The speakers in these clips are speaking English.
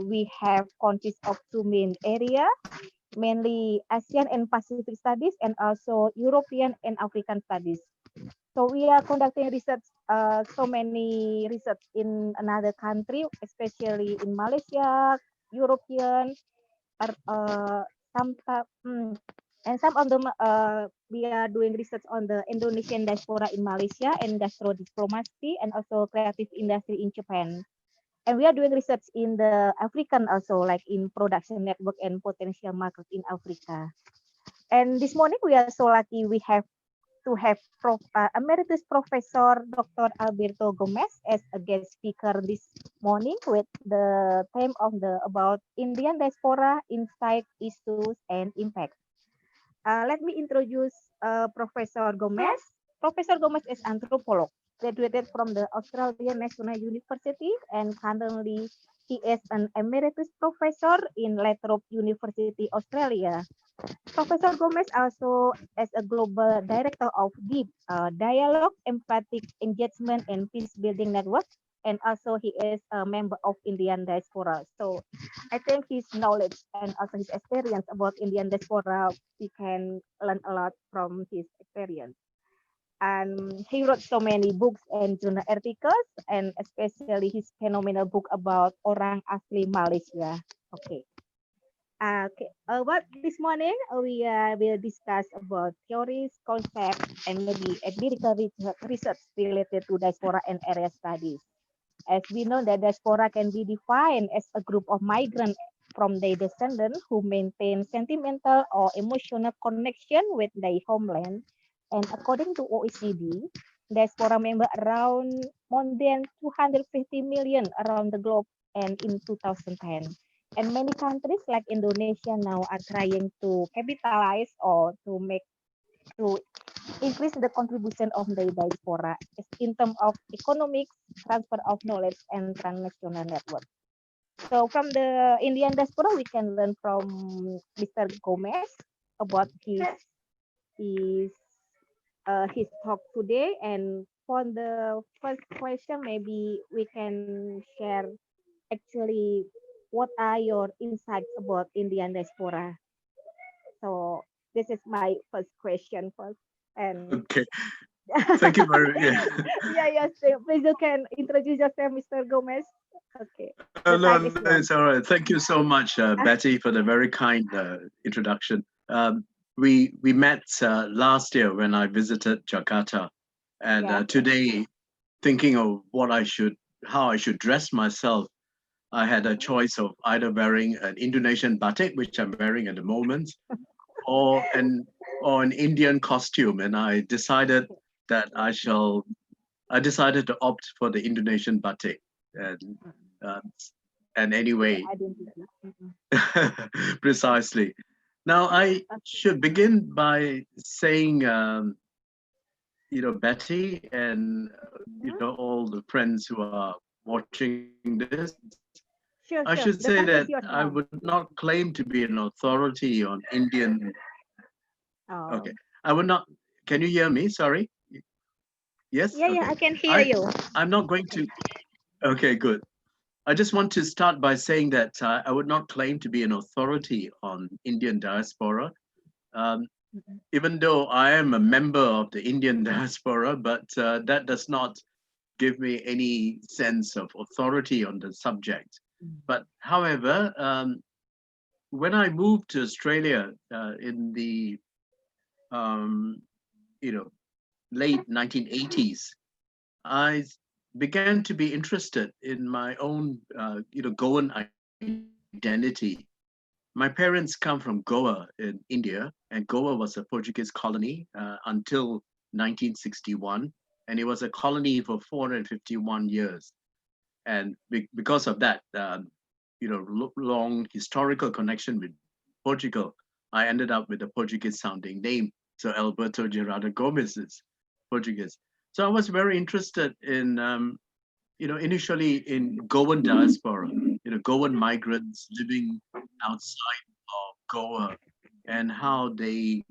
we have consist of two main area, mainly ASEAN and Pacific studies, and also European and African studies. So we are conducting research, so many research in another country, especially in Malaysia, European, some and some of them we are doing research on the Indonesian diaspora in Malaysia and Gastro Diplomacy, and also creative industry in Japan. And we are doing research in the African also, like in production network and potential market in Africa. And this morning we are so lucky we have to have Emeritus Professor Dr. Alberto Gomes as a guest speaker this morning with the theme of the about Indian diaspora, insight, issues, and impact. Let me introduce Professor Gomes. Professor Gomes is anthropologist, graduated from the Australian National University, and currently he is an emeritus professor in Latrobe University, Australia. Professor Gomes also is a global director of DEEP, Dialogue, Empathic Engagement, and Peace Building Network. And also he is a member of Indian Diaspora. So I think his knowledge and also his experience about Indian Diaspora, we can learn a lot from his experience. And he wrote so many books and journal articles, and especially his phenomenal book about Orang Asli Malaysia. Okay. What this morning we will discuss about theories, concepts, and maybe empirical research related to diaspora and area studies. As we know that diaspora can be defined as a group of migrants from their descendants who maintain sentimental or emotional connection with their homeland. And according to OECD, diaspora member around more than 250 million around the globe and in 2010. And many countries like Indonesia now are trying to capitalize or to increase the contribution of the diaspora in terms of economics, transfer of knowledge, and transnational network. So from the Indian diaspora, we can learn from Mr. Gomes about his his talk today. And for the first question, maybe we can share actually what are your insights about Indian diaspora. So this is my first question first. And Okay, thank you very much. yeah, yes, please you can introduce yourself, Mr. Gomez. Okay, the No, time is no, yours. it's all right. Thank you so much, Betty, for the very kind introduction. We met last year when I visited Jakarta, and Yeah. today, thinking of how I should dress myself, I had a choice of either wearing an Indonesian batik, which I'm wearing at the moment, or an Indian costume, and I decided that I decided to opt for the Indonesian batik, and uh, and anyway, Identity. precisely. Now I should begin by saying, Betty, and all the friends who are watching this, Sure, I sure. should The say time that is yours I now. would not claim to be an authority on Indian. Okay, Oh, I would not. Can you hear me? Sorry. Yes. yeah, Okay. I can hear I you. I'm not going to. Okay, good. I just want to start by saying that I would not claim to be an authority on Indian diaspora, um, even though I am a member of the Indian diaspora, but that does not give me any sense of authority on the subject. But however, when I moved to Australia in the um, you know late 1980s, I began to be interested in my own Goan identity. My parents come from Goa in India, and Goa was a Portuguese colony until 1961, and it was a colony for 451 years. And because of that, long historical connection with Portugal, I ended up with a Portuguese sounding name. So Alberto Gerardo Gomes is Portuguese. So I was very interested in, initially in Goan diaspora, Goan migrants living outside of Goa, and how they,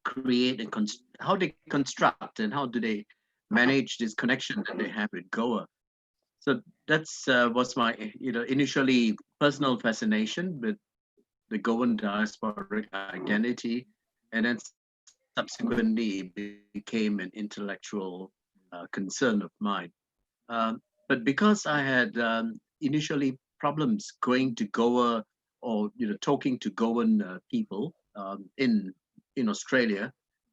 create and how they construct and how do they manage this connection that they have with Goa. So that's was my initially personal fascination with the Goan diasporic identity, and then subsequently became an intellectual concern of mine. Um, but because I had initially problems going to Goa or talking to Goan people in Australia,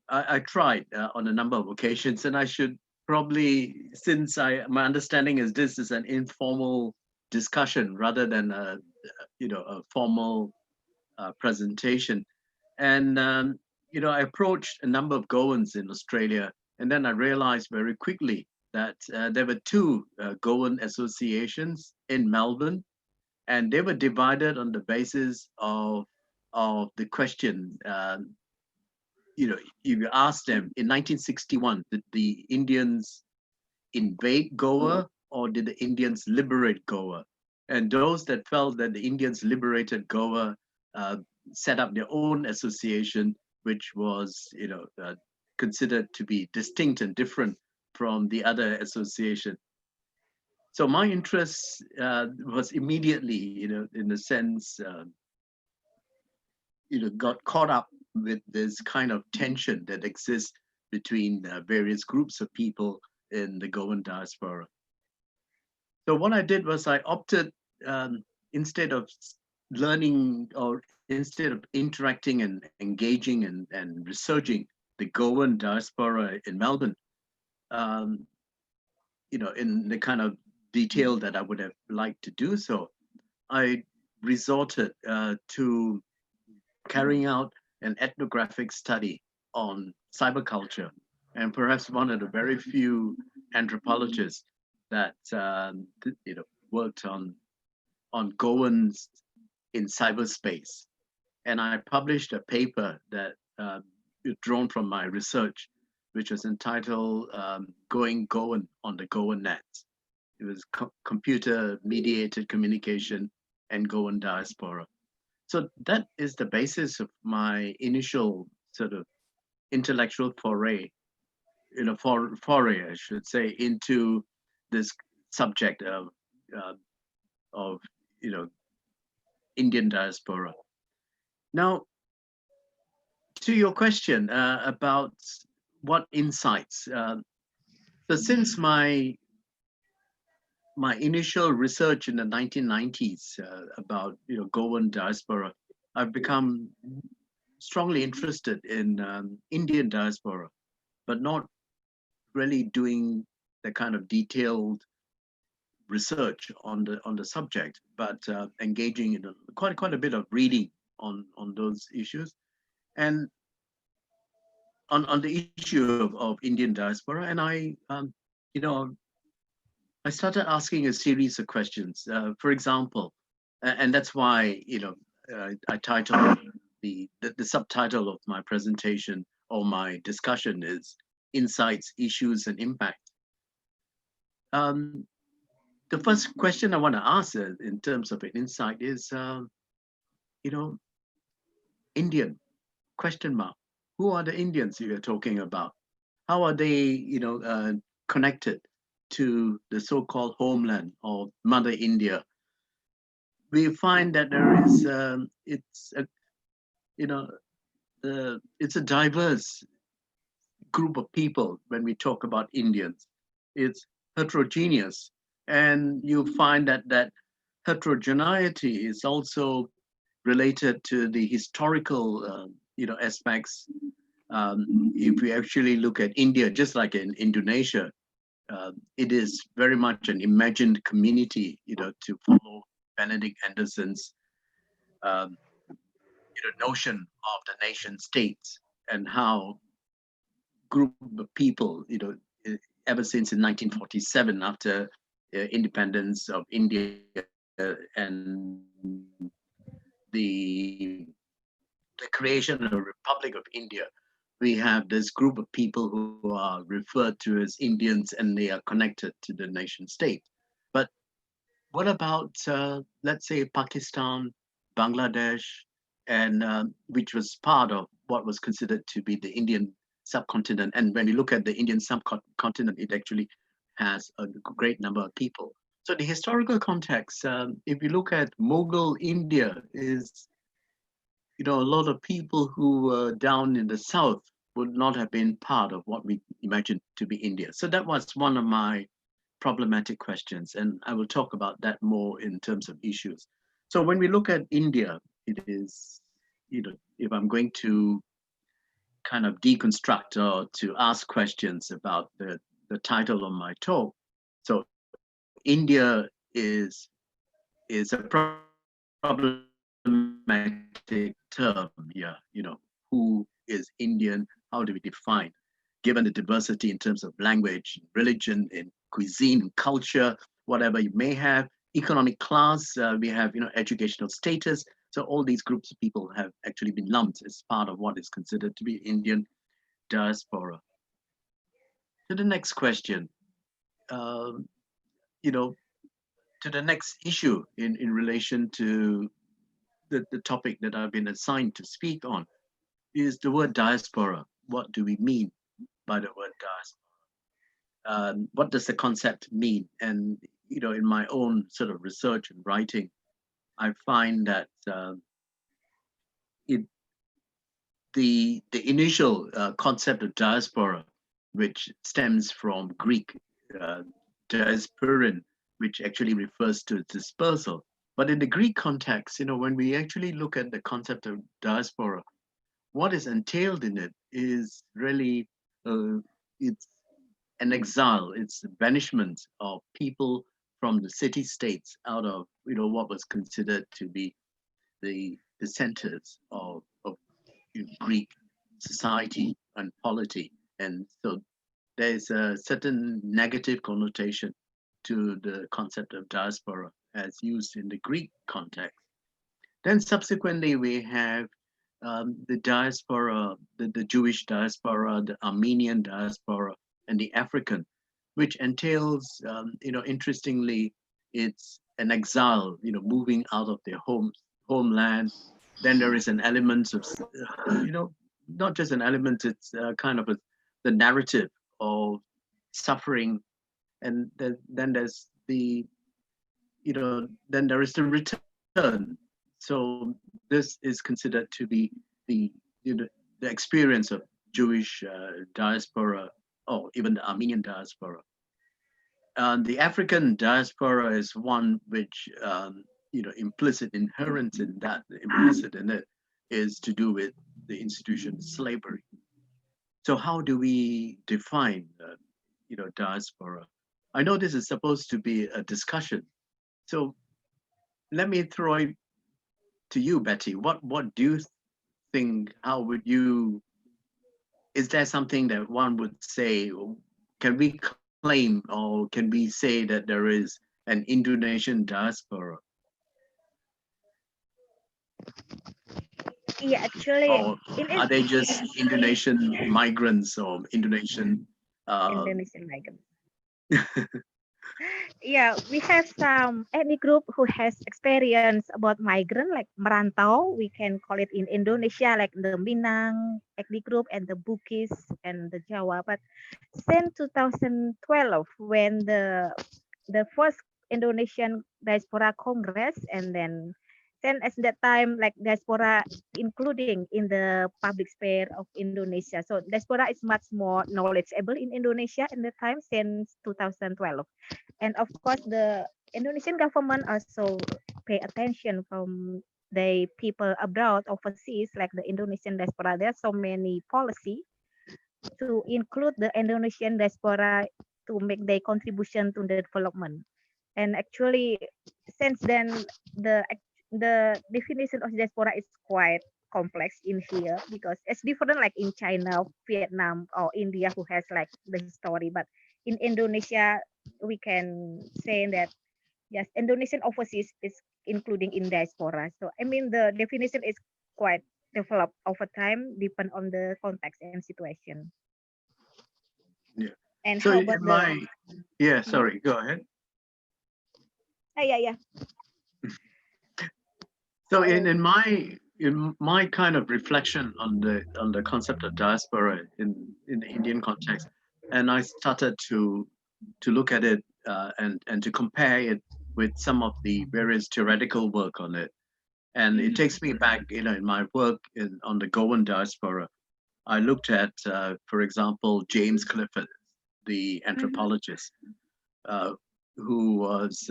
I tried on a number of occasions, and I should probably, since my understanding is this is an informal discussion rather than a formal presentation. And I approached a number of Goans in Australia, and then I realized very quickly that there were two Goan associations in Melbourne, and they were divided on the basis of the question. You ask them in 1961, did the Indians invade Goa or did the Indians liberate Goa? And those that felt that the Indians liberated Goa uh, set up their own association, which was, considered to be distinct and different from the other association. So my interest was immediately, in a sense, got caught up with this kind of tension that exists between various groups of people in the Goan diaspora. So what I did was I opted, instead of learning or instead of interacting and engaging and researching the Goan diaspora in Melbourne, um, in the kind of detail that I would have liked to do so, I resorted to carrying out an ethnographic study on cyberculture, and perhaps one of the very few anthropologists that worked on Goans in cyberspace. And I published a paper that drawn from my research, which was entitled "Going Goan on the Goan Net." It was computer-mediated communication and Goan diaspora. So that is the basis of my initial sort of intellectual foray, foray, I should say, into this subject uh, of Indian diaspora. Now, to your question about what insights. So since my initial research in the 1990s about Goan diaspora, I've become strongly interested in Indian diaspora, but not really doing the kind of detailed research on the subject, but engaging in quite a bit of reading on those issues, and on the issue of Indian diaspora. And I started asking a series of questions. For example, and that's why I titled the subtitle of my presentation or my discussion is Insights, Issues, and Impact. The first question I want to ask in terms of an insight is, Indian, question mark. Who are the Indians you're talking about? How are they, connected to the so-called homeland of Mother India? We find that there is, it's a diverse group of people when we talk about Indians. It's heterogeneous, and you find that heterogeneity is also related to the historical, aspects. If we actually look at India, just like in Indonesia, it is very much an imagined community, to follow Benedict Anderson's notion of the nation states, and how group of people, ever since in 1947, after independence of India and the creation of the Republic of India, we have this group of people who are referred to as Indians, and they are connected to the nation state. But what about, let's say, Pakistan, Bangladesh, and which was part of what was considered to be the Indian subcontinent? And when you look at the Indian subcontinent, it actually has a great number of people. So the historical context, if you look at Mughal India, is, a lot of people who were down in the south would not have been part of what we imagine to be India. So that was one of my problematic questions, and I will talk about that more in terms of issues. So when we look at India, it is, if I'm going to kind of deconstruct or to ask questions about the title of my talk, so India is a problematic term. Yeah, who is Indian? How do we define, given the diversity in terms of language, religion, in cuisine, culture, whatever you may have, economic class, we have, educational status. So all these groups of people have actually been lumped as part of what is considered to be Indian diaspora. To the next question, to the next issue in relation to the topic that I've been assigned to speak on is the word diaspora. What do we mean by the word diaspora? What does the concept mean? And, in my own sort of research and writing, I find that the initial concept of diaspora, which stems from Greek diasporan, which actually refers to dispersal. But in the Greek context, when we actually look at the concept of diaspora, what is entailed in it is really, it's an exile, it's the banishment of people from the city-states out of, what was considered to be the centers of Greek society and polity. And so there's a certain negative connotation to the concept of diaspora as used in the Greek context. Then subsequently we have the diaspora, the Jewish diaspora, the Armenian diaspora, and the African, which entails, interestingly, it's an exile, moving out of their homeland. Then there is an element of, not just an element, it's kind of the narrative of suffering. And then there's the, then there is the return. So this is considered to be the experience of Jewish diaspora, or even the Armenian diaspora. The African diaspora is one which, implicit inherent in that, implicit in it is to do with the institution of slavery. So how do we define, diaspora? I know this is supposed to be a discussion. So let me throw it to you, Betti. What do you think, how would you, is there something that one would say, can we claim or can we say that there is an Indonesian diaspora? Yeah, actually, or are they just Indonesian migrants or Indonesian migrants? Yeah, we have some ethnic group who has experience about migrant, like merantau. We can call it in Indonesia, like the Minang ethnic group and the Bugis and the Jawa. But since 2012, when the first Indonesian Diaspora Congress, and then at that time, like diaspora including in the public sphere of Indonesia. So diaspora is much more knowledgeable in Indonesia in the time since 2012. And of course, the Indonesian government also pay attention from the people abroad, overseas, like the Indonesian diaspora. There are so many policy to include the Indonesian diaspora to make their contribution to the development. And actually, since then, the definition of diaspora is quite complex in here, because it's different like in China, Vietnam, or India, who has like the story. But in Indonesia, we can say that yes, Indonesian overseas is including in diaspora. So I mean the definition is quite developed over time, depend on the context and situation. Yeah. And so how about yeah, sorry, go ahead. Yeah. So in my kind of reflection on the concept of diaspora in the Indian context, and I started to look at it and to compare it with some of the various theoretical work on it. And it takes me back, in my work on the Goan diaspora. I looked at, for example, James Clifford, the anthropologist, who was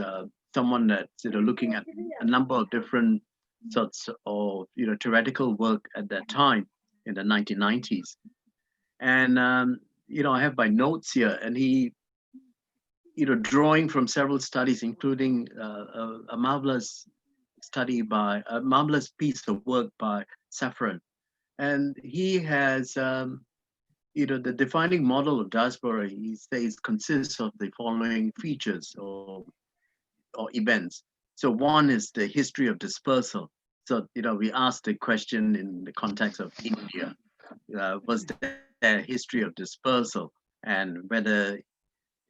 someone that, looking at a number of different sorts of, theoretical work at that time in the 1990s. And, I have my notes here, and he, drawing from several studies, including a marvelous piece of work by Safran. And he has, the defining model of diaspora, he says, consists of the following features or events. So one is the history of dispersal. So, we asked the question in the context of India, was there a history of dispersal, and whether,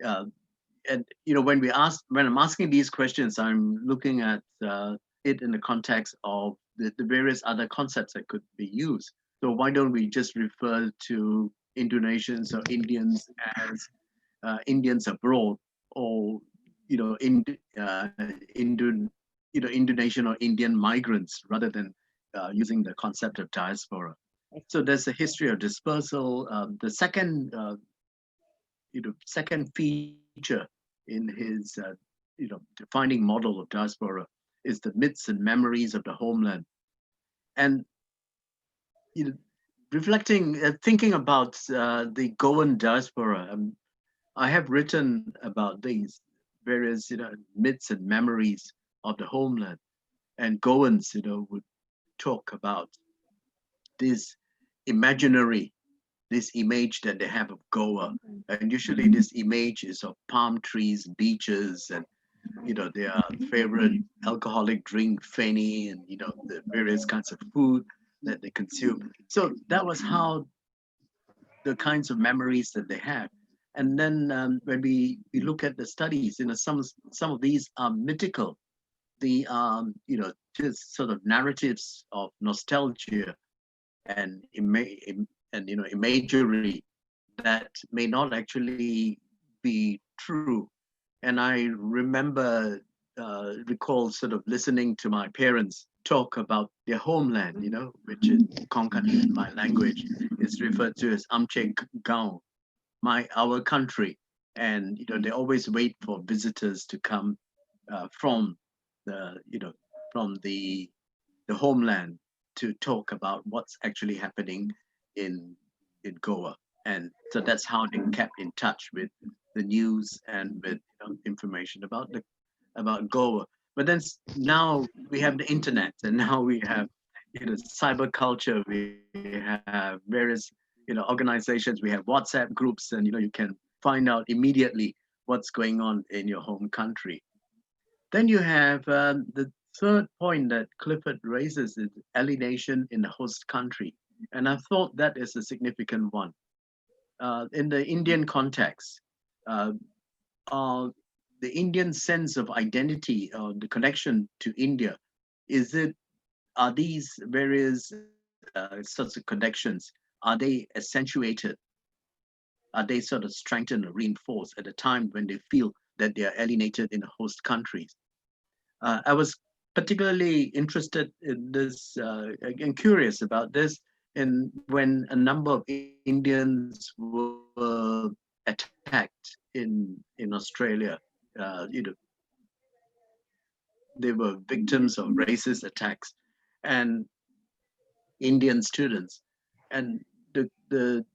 and when I'm asking these questions, I'm looking at it in the context of the various other concepts that could be used. So why don't we just refer to Indonesians or Indians as Indians abroad, or Indonesian or Indian migrants, rather than using the concept of diaspora. So there's a history of dispersal. The second second feature in his defining model of diaspora is the myths and memories of the homeland. And thinking about the Goan diaspora, I have written about these various myths and memories of the homeland. And Goans would talk about this image that they have of Goa. And usually this image is of palm trees, beaches, and their favorite alcoholic drink, feni, and the various kinds of food that they consume. So that was how the kinds of memories that they have. And then when we look at the studies, some of these are mythical. The just sort of narratives of nostalgia and imagery that may not actually be true. And I recall sort of listening to my parents talk about their homeland, which in Konkani, in my language, is referred to as Amche Gaon, our country. And they always wait for visitors to come from the homeland to talk about what's actually happening in Goa. And so that's how they kept in touch with the news and with information about Goa. But then now we have the internet, and now we have cyber culture. We have various organizations. We have WhatsApp groups, and you can find out immediately what's going on in your home country. Then you have the third point that Clifford raises is alienation in the host country. And I thought that is a significant one. In the Indian context, the Indian sense of identity or the connection to India, are these various sorts of connections, are they accentuated? Are they sort of strengthened or reinforced at a time when they feel that they are alienated in the host countries? I was particularly interested in this and curious about this when a number of Indians were attacked in Australia. They were victims of racist attacks, and Indian students. And the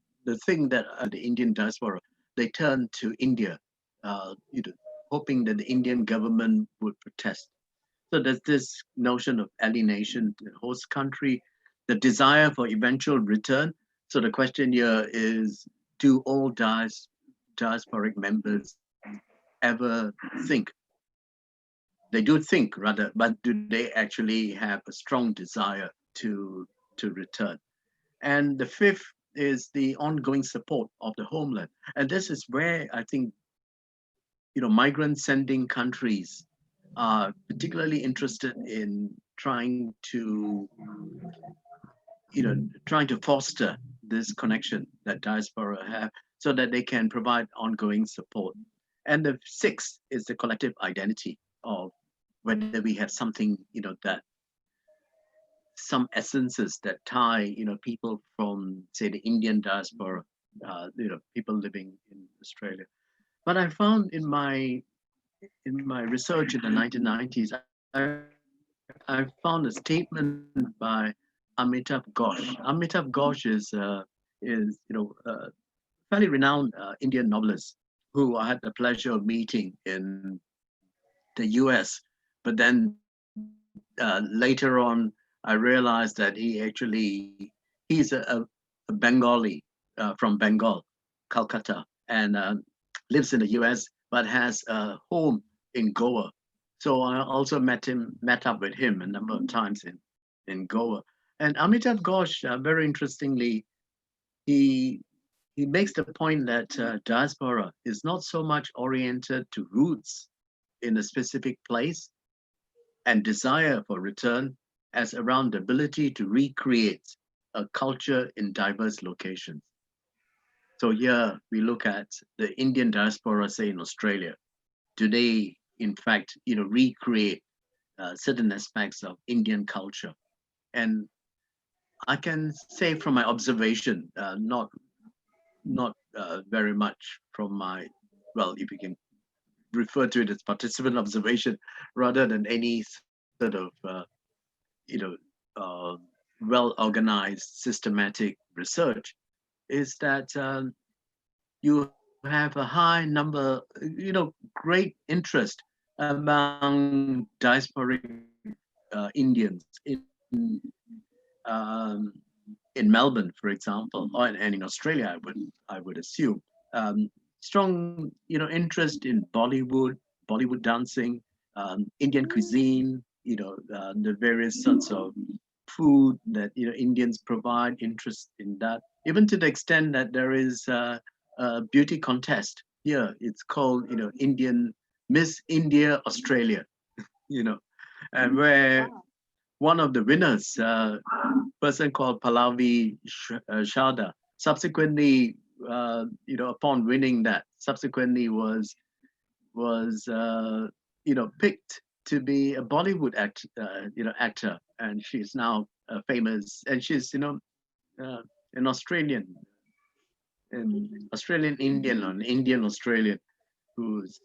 thing that the Indian diaspora, they turned to India, hoping that the Indian government would protest. So there's this notion of alienation to the host country, the desire for eventual return. So the question here is, do all diasporic members ever think? They do think, rather, but do they actually have a strong desire to return? And the fifth is the ongoing support of the homeland. And this is where I think, migrant sending countries are particularly interested in trying to foster this connection that diaspora have, so that they can provide ongoing support. And the sixth is the collective identity of whether we have something, that some essences that tie, people from, say, the Indian diaspora, people living in Australia. But I found in my research in the 1990s, I found a statement by Amitav Ghosh. Amitav Ghosh is fairly renowned Indian novelist who I had the pleasure of meeting in the US. But then later on, I realized that he's a Bengali from Bengal, Calcutta, and lives in the US, but has a home in Goa. So I also met up with him a number of times in Goa. And Amitav Ghosh, very interestingly, he makes the point that diaspora is not so much oriented to roots in a specific place and desire for return as around the ability to recreate a culture in diverse locations. So here we look at the Indian diaspora, say in Australia. Do they, in fact, recreate certain aspects of Indian culture? And I can say from my observation, not very much from my, well, if you can refer to it as participant observation rather than any sort of you know well organized systematic research, is that you have a high number, great interest among diasporic Indians um, in Melbourne, for example, and in Australia, I would assume. Strong, interest in Bollywood dancing, Indian cuisine, the various sorts of food that Indians provide, interest in that, even to the extent that there is a beauty contest here. It's called, Indian Miss India Australia, and where one of the winners, person called Pallavi Shada, subsequently, upon winning that, subsequently was picked to be a Bollywood actor, and she's now famous, and she's an Australian Indian, or an Indian Australian who's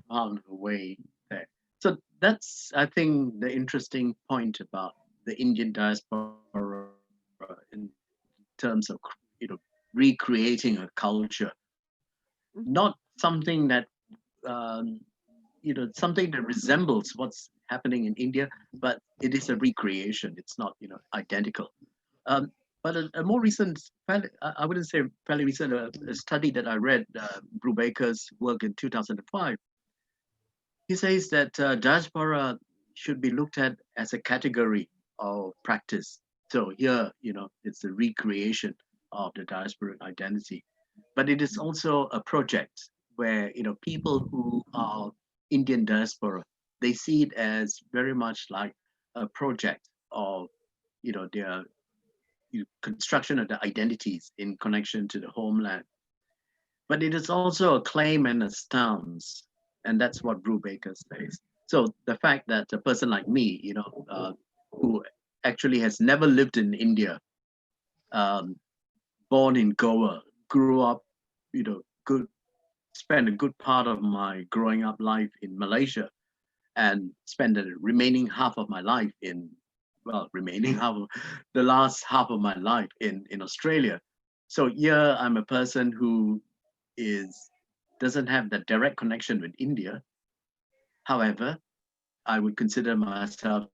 found her way there. So that's, I think, the interesting point about the Indian diaspora in terms of recreating a culture, not something that something that resembles what's happening in India, but it is a recreation. It's not identical. But a more recent, I wouldn't say fairly recent, a study that I read, Brubaker's work in 2005, he says that diaspora should be looked at as a category of practice. So here, it's the recreation of the diasporic identity, but it is also a project where people who are Indian diaspora, they see it as very much like a project of their construction of the identities in connection to the homeland. But it is also a claim and a stance, and that's what Brubaker says. So the fact that a person like me, who actually has never lived in India, born in Goa, grew up, spent a good part of my growing up life in Malaysia, and spent the remaining half of my life the last half of my life in Australia. So here I'm a person who doesn't have that direct connection with India. However, I would consider myself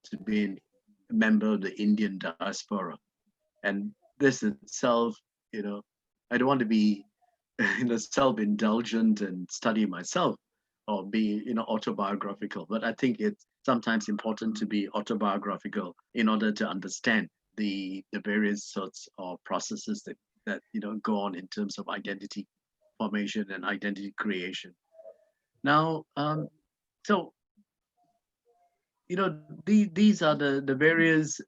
to be a member of the Indian diaspora. And this itself, I don't want to be self-indulgent and study myself or be autobiographical, but I think it's sometimes important to be autobiographical in order to understand the various sorts of processes that go on in terms of identity formation and identity creation. Now, so these are the various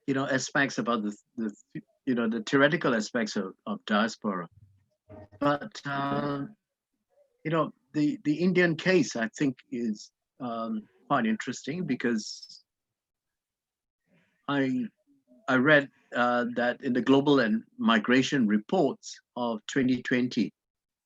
aspects about the theoretical aspects of diaspora. But the Indian case, I think, is quite interesting because I read that in the Global and Migration Reports of 2020,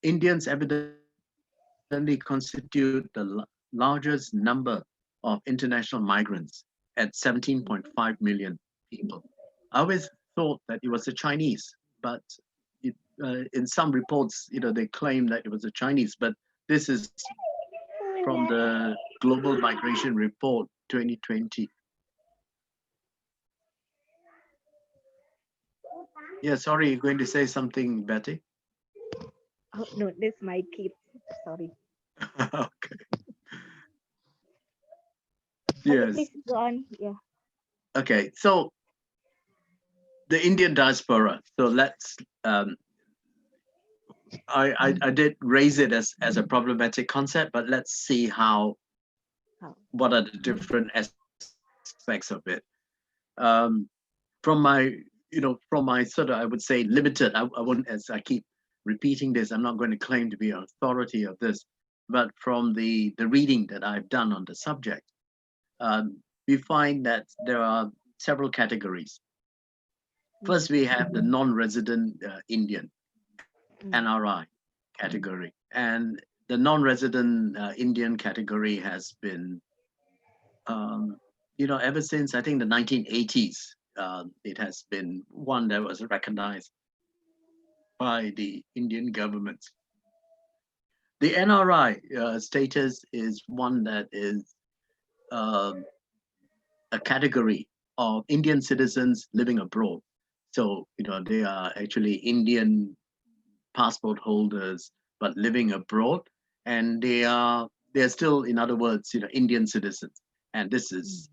Indians evidently constitute the largest number of international migrants at 17.5 million people. I always thought that it was the Chinese, but in some reports, they claim that it was the Chinese, but this is from the Global Migration Report 2020. Yeah, sorry, you're going to say something, Betty? Oh, no, that's my kid. Sorry. Okay. Okay, Yes. please go on. Yeah. Okay, so the Indian diaspora. So let's I did raise it as a problematic concept, but let's see what are the different aspects of it. From my sort of, I would say, limited, I wouldn't, as I keep repeating this, I'm not going to claim to be an authority of this, but from the reading that I've done on the subject, we find that there are several categories. First, we have the non-resident Indian, NRI category. And the non-resident Indian category has been, ever since, I think, the 1980s, it has been one that was recognized by the Indian government. The NRI status is one that is a category of Indian citizens living abroad. So, they are actually Indian passport holders, but living abroad, and they're still, in other words, Indian citizens. And this is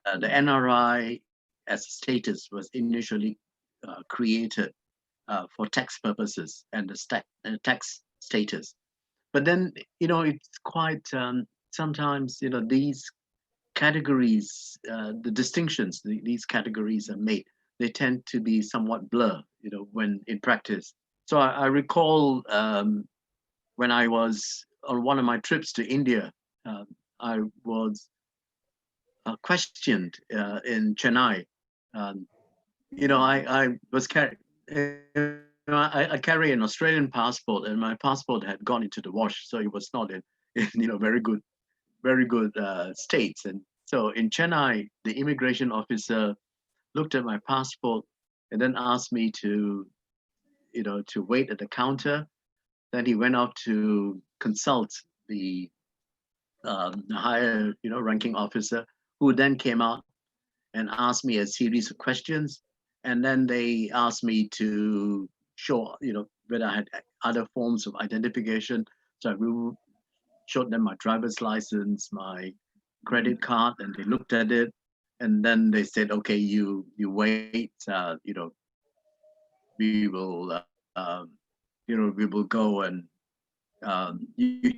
the NRI as a status was initially created for tax purposes and the tax status. But then, it's quite sometimes, these categories, the distinctions these categories are made, they tend to be somewhat blurred, when in practice. So I recall when I was on one of my trips to India, I was questioned in Chennai. I was I carry an Australian passport, and my passport had gone into the wash, so it was not in very good states. And so in Chennai, the immigration officer looked at my passport and then asked me to wait at the counter. Then he went off to consult the higher, ranking officer, who then came out and asked me a series of questions. And then they asked me to show, whether I had other forms of identification. So I showed them my driver's license, my credit card, and they looked at it. And then they said, okay, you wait, we will, we will go and you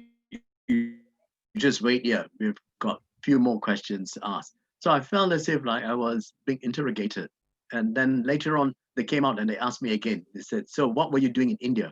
just wait here. We've got a few more questions to ask. So I felt as if like I was being interrogated. And then later on, they came out and they asked me again. They said, so what were you doing in India?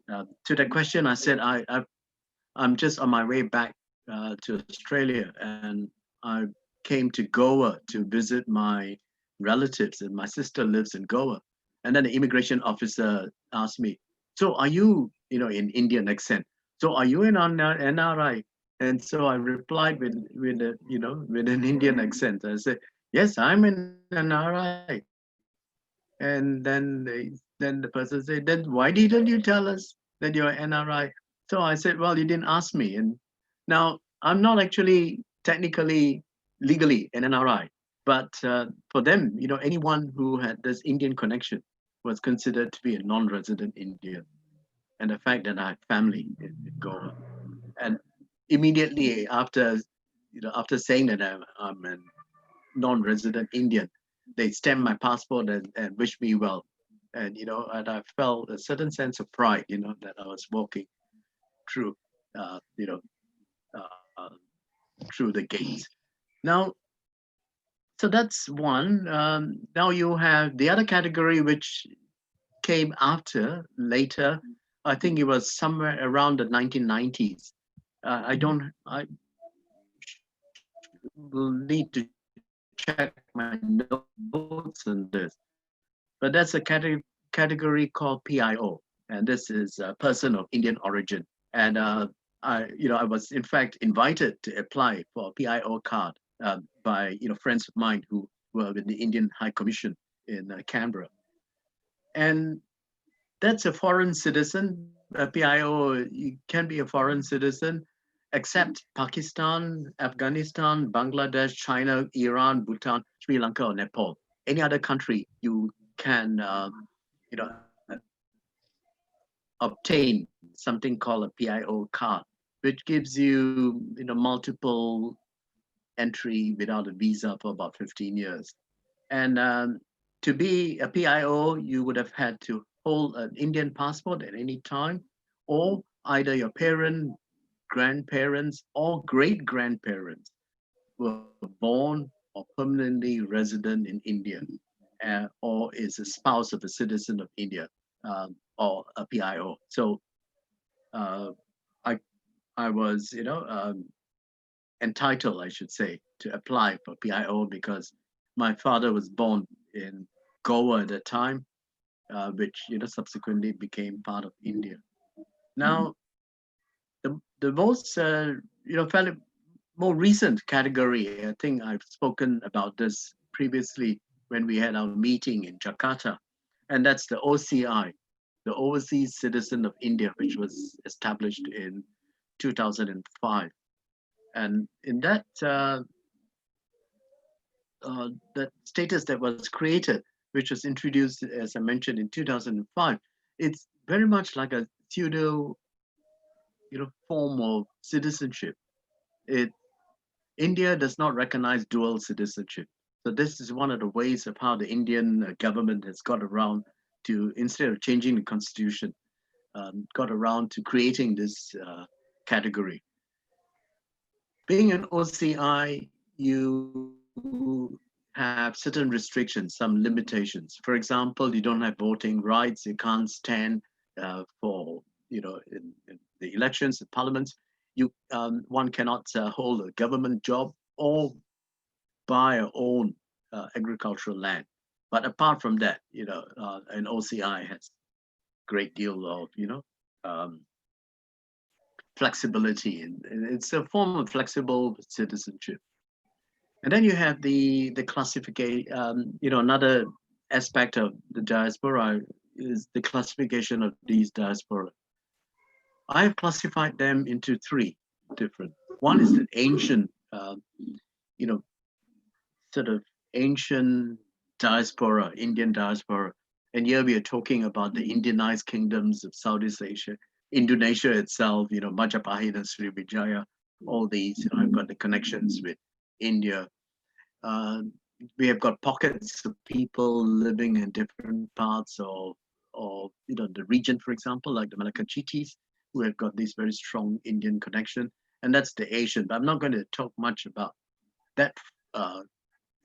To that question, I said, I'm just on my way back to Australia, and I came to Goa to visit my relatives, and my sister lives in Goa. And then the immigration officer asked me, so are you, in Indian accent, so are you an NRI? And so I replied with an Indian accent. I said, yes, I'm an NRI. And then the person said, then why didn't you tell us that you're an NRI? So I said, well, you didn't ask me. And now I'm not actually technically, legally an NRI, but for them, anyone who had this Indian connection was considered to be a non-resident Indian. And the fact that I had family in Goa. And immediately after saying that I'm a non-resident Indian, they stamped my passport and wished me well. And and I felt a certain sense of pride, that I was walking through, uh, through the gates. Now, so that's one. Now you have the other category, which came later, I think it was somewhere around the 1990s. I will need to check my notes on this, but that's a category called PIO, and this is a person of Indian origin. And I was in fact invited to apply for a PIO card by friends of mine who were with the Indian High Commission in Canberra, and that's a foreign citizen. PIO, you can be a foreign citizen, except Pakistan, Afghanistan, Bangladesh, China, Iran, Bhutan, Sri Lanka, or Nepal. Any other country, you can, obtain something called a PIO card, which gives you, multiple entry without a visa for about 15 years. And to be a PIO, you would have had to hold an Indian passport at any time, or either your parent, grandparents, or great-grandparents were born or permanently resident in India, or is a spouse of a citizen of India, or a PIO. So I was, entitled, I should say, to apply for PIO because my father was born in Goa at the time, which subsequently became part of India. Now, the most fairly more recent category, I think I've spoken about this previously when we had our meeting in Jakarta, and that's the OCI, the Overseas Citizen of India, which was established in 2005. And in that that status that was created, which was introduced, as I mentioned, in 2005, it's very much like a pseudo, form of citizenship. India does not recognize dual citizenship. So this is one of the ways of how the Indian government has got around to, instead of changing the constitution, got around to creating this category. Being an OCI, you have certain restrictions, some limitations. For example, you don't have voting rights. You can't stand for, in the elections, the parliaments. One cannot hold a government job or buy or own agricultural land. But apart from that, an OCI has great deal of, flexibility, and it's a form of flexible citizenship. And then you have the classification. Another aspect of the diaspora is the classification of these diaspora. I have classified them into three different. One is the ancient, sort of ancient diaspora, Indian diaspora. And here we are talking about the Indianized kingdoms of Southeast Asia, Indonesia itself, Majapahit and Sriwijaya, all these, I've got the connections with India. We have got pockets of people living in different parts of the region, for example, like the Malacca-Chitis, who have got this very strong Indian connection. And that's the Asian, but I'm not going to talk much about that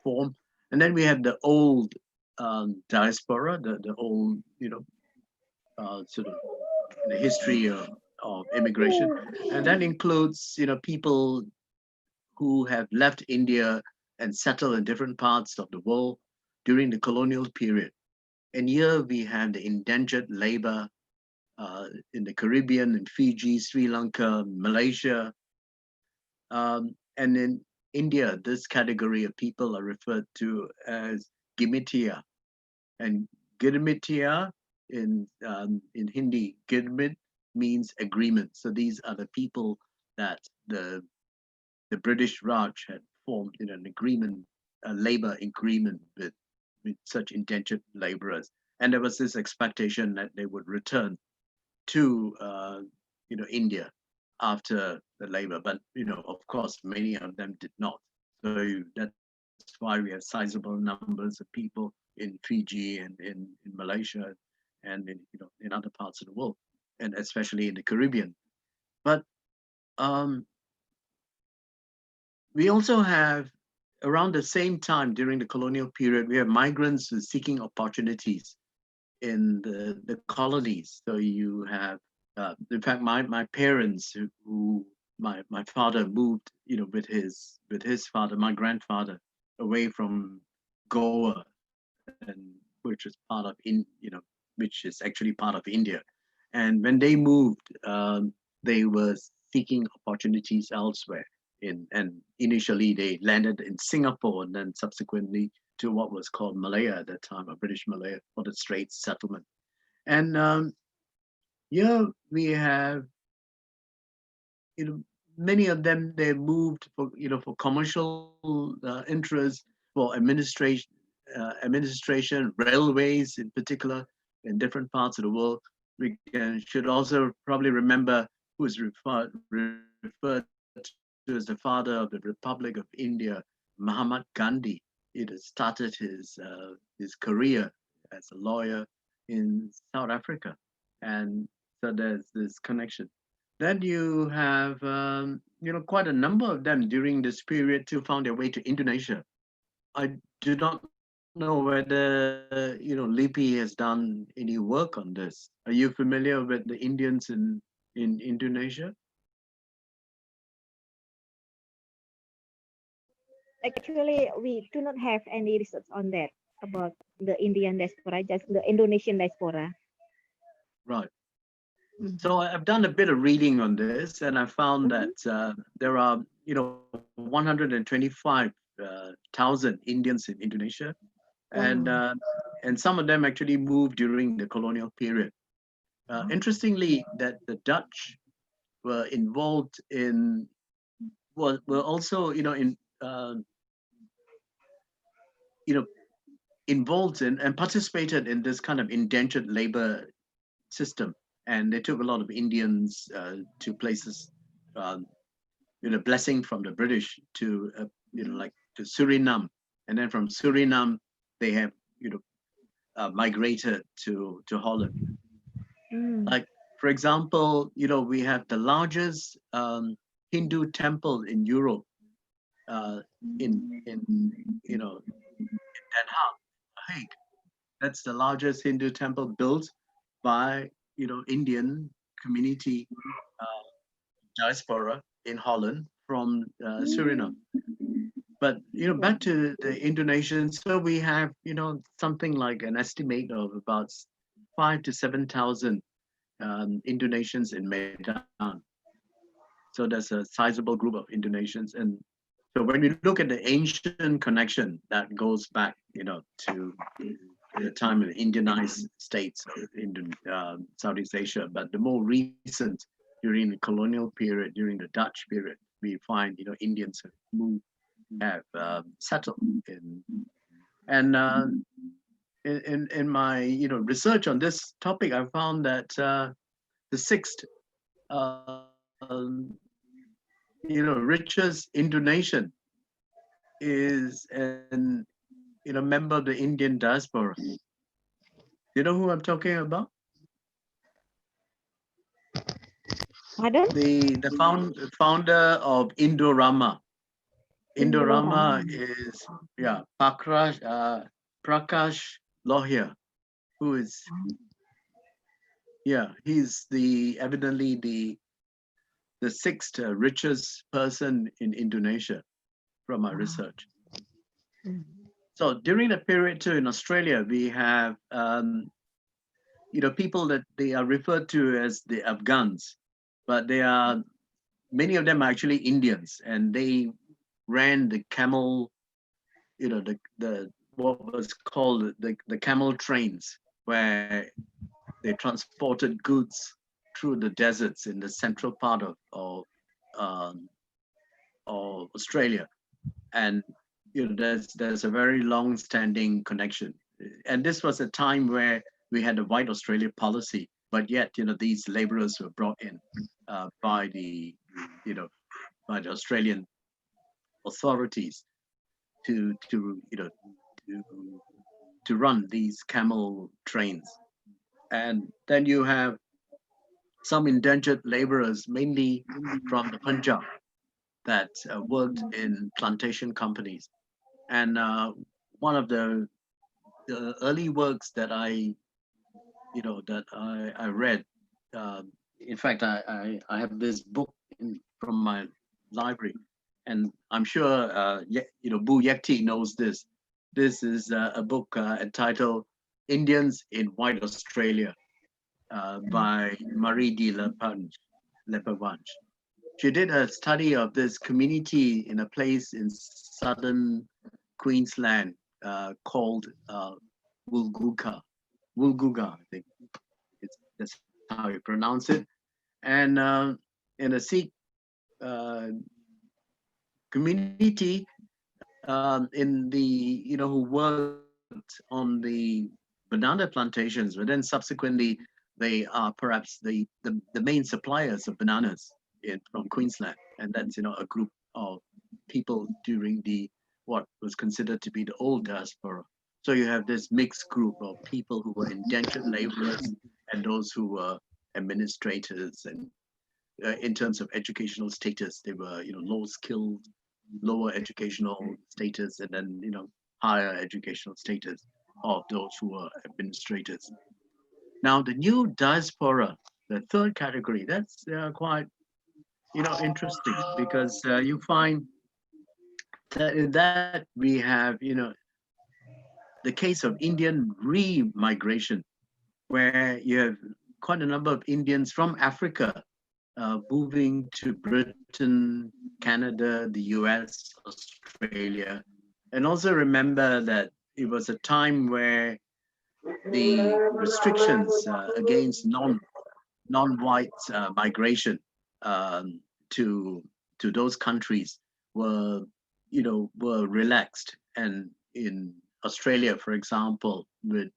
form. And then we have the old diaspora, the old, sort of the history of immigration. And that includes, people who have left India and settled in different parts of the world during the colonial period. And here we have the indentured labor in the Caribbean, in Fiji, Sri Lanka, Malaysia. And in India, this category of people are referred to as Gimitia. And Girmitia in Hindi, Girmit means agreement. So these are the people that the British Raj had formed in an agreement, a labor agreement with such indentured laborers. And there was this expectation that they would return to India after the labor, but of course many of them did not. So that's why we have sizable numbers of people in Fiji and in Malaysia and in other parts of the world, and especially in the Caribbean. But we also have, around the same time during the colonial period, we have migrants seeking opportunities in the colonies. So you have In fact, my parents, who my father moved, with his father, my grandfather, away from Goa, and which is part of which is actually part of India. And when they moved, they were seeking opportunities elsewhere. And initially they landed in Singapore, and then subsequently to what was called Malaya at that time, or British Malaya, or the Straits settlement. And here we have, many of them, they moved for commercial interests, for administration, railways in particular, in different parts of the world. We should also probably remember who is referred to as the father of the Republic of India, Mahatma Gandhi. He started his career as a lawyer in South Africa, and so there's this connection. Then you have, quite a number of them during this period to found their way to Indonesia. I do not know whether, LIPI has done any work on this. Are you familiar with the Indians in Indonesia? Actually, we do not have any research on that about the Indian diaspora, just the Indonesian diaspora. Right. So I've done a bit of reading on this, and I found that there are, 125,000 Indians in Indonesia, and some of them actually moved during the colonial period. Interestingly, that the Dutch were involved in, were also, involved in and participated in this kind of indentured labor system. And they took a lot of Indians to places, blessing from the British to, like to Suriname. And then from Suriname, they have, migrated to Holland. Like, for example, we have the largest Hindu temple in Europe, in Den Haag. That's the largest Hindu temple built by, Indian community diaspora in Holland from Suriname. But back to the Indonesians, so we have something like an estimate of about 5,000 to 7,000 Indonesians in Medan. So there's a sizable group of Indonesians, and so when we look at the ancient connection that goes back, to the time of the Indianized states in Southeast Asia, but the more recent, during the colonial period, during the Dutch period, we find Indians have settled in. And in my research on this topic, I found that the sixth richest Indonesian is an member of the Indian diaspora. You know who I'm talking about? Pardon? The founder of Indorama. Indorama is Prakash Lohia, who is he's evidently the sixth richest person in Indonesia from my research. So during the period too in Australia, we have people that they are referred to as the Afghans, but many of them are actually Indians, and they ran the camel, the what was called the camel trains, where they transported goods through the deserts in the central part of Australia. And there's a very long-standing connection. And this was a time where we had a white Australia policy, but yet these laborers were brought in by the Australian authorities to run these camel trains. And then you have some indentured laborers, mainly from the Punjab, that worked in plantation companies. And one of the early works that I read in fact, I have this book from my library, and I'm sure Bu Yekti knows this. This is a book entitled "Indians in White Australia" by Marie de Lepavange. She did a study of this community in a place in southern Queensland called Woolgoolga. Woolgoolga, I think that's how you pronounce it. And in a Sikh community in the, who worked on the banana plantations, but then subsequently they are perhaps the main suppliers of bananas from Queensland. And that's, a group of people during what was considered to be the old diaspora. So you have this mixed group of people who were indentured laborers and those who were administrators, and in terms of educational status, they were, low skilled, lower educational status, and then, higher educational status of those who were administrators. Now, the new diaspora, the third category, that's quite, interesting, because you find that in that we have, the case of Indian re-migration, where you have quite a number of Indians from Africa moving to Britain, Canada, the US, Australia. And also remember that it was a time where the restrictions against non-white migration to those countries were relaxed. And in Australia, for example, with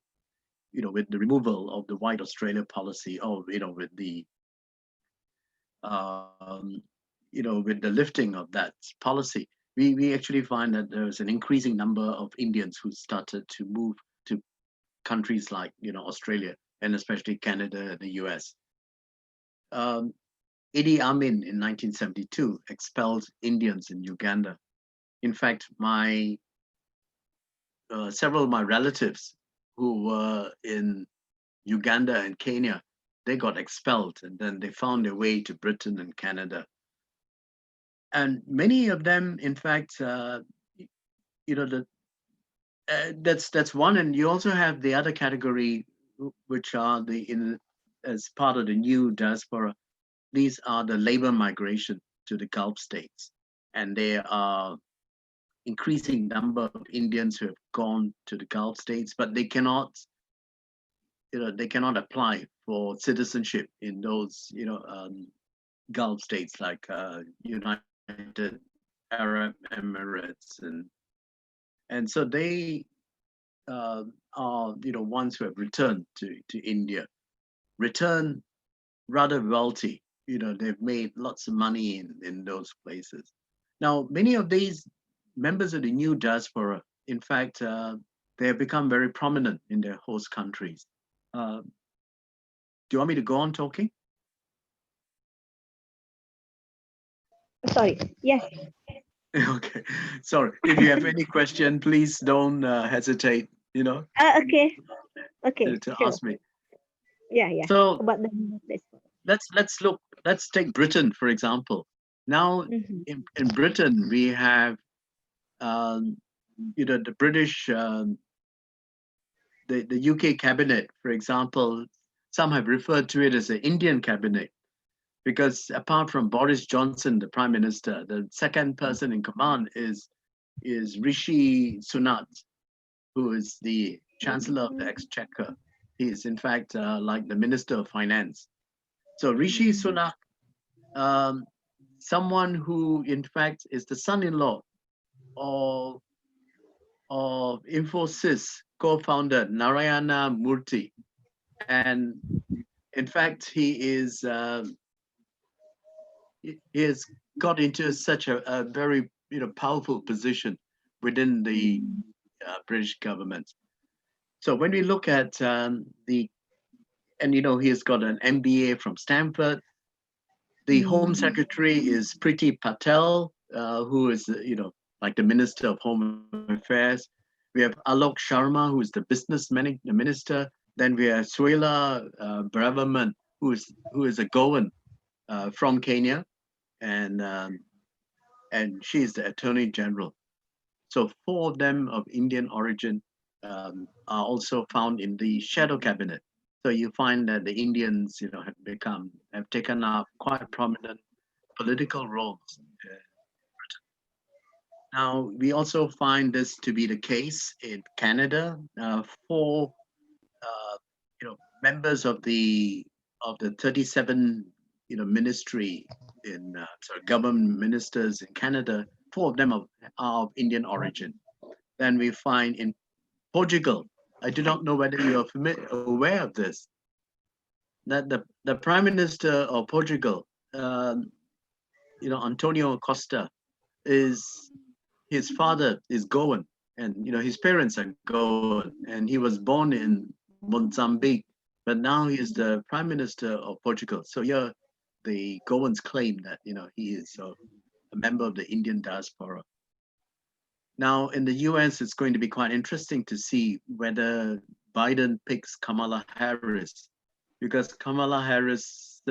the removal of the White Australia policy, or with the with the lifting of that policy, we actually find that there's an increasing number of Indians who started to move to countries like Australia, and especially Canada, the US. Idi Amin in 1972 expelled Indians in Uganda. In fact, several of my relatives who were in Uganda and Kenya, they got expelled, and then they found their way to Britain and Canada. And many of them, in fact, that's one. And you also have the other category, which are as part of the new diaspora. These are the labor migration to the Gulf states, and there are increasing number of Indians who have gone to the Gulf states, but they cannot apply for citizenship in those Gulf states like United Arab Emirates, and so they are ones who have returned to India, return rather wealthy. They've made lots of money in those places. Now, many of these members of the new diaspora, in fact, they have become very prominent in their host countries. Do you want me to go on talking? Sorry, yes. Okay, sorry. If you have any question, please don't hesitate, Okay. to Sure. ask me. Yeah. So About let's take Britain, for example. Now, in Britain, we have the British, the UK cabinet, for example. Some have referred to it as the Indian cabinet, because apart from Boris Johnson, the Prime Minister, the second person in command is Rishi Sunak, who is the Chancellor of the Exchequer. He is, in fact, like the Minister of Finance. So Rishi Sunak, someone who, in fact, is the son-in-law of Infosys co-founder Narayana Murthy, and in fact, he has got into such a very powerful position within the British government. So when we look at he has got an MBA from Stanford. The Home Secretary is Priti Patel, who is like the Minister of Home Affairs. We have Alok Sharma, who is the Business Minister. Then we have Suela Braverman, who is a Goan from Kenya, and she's the Attorney General. So 4 of them of Indian origin are also found in the shadow cabinet. So you find that the Indians, have taken up quite prominent political roles. Now we also find this to be the case in Canada. 4, members of the 37, ministry in government ministers in Canada. 4 of them are of Indian origin. Then we find in Portugal. I do not know whether you are aware of this. That the Prime Minister of Portugal, Antonio Costa, his father is Goan, and his parents are Goan, and he was born in Mozambique, but now he is the Prime Minister of Portugal. So yeah, the Goans claim that he is a member of the Indian diaspora. Now, in the US, it's going to be quite interesting to see whether Biden picks Kamala Harris, because Kamala Harris's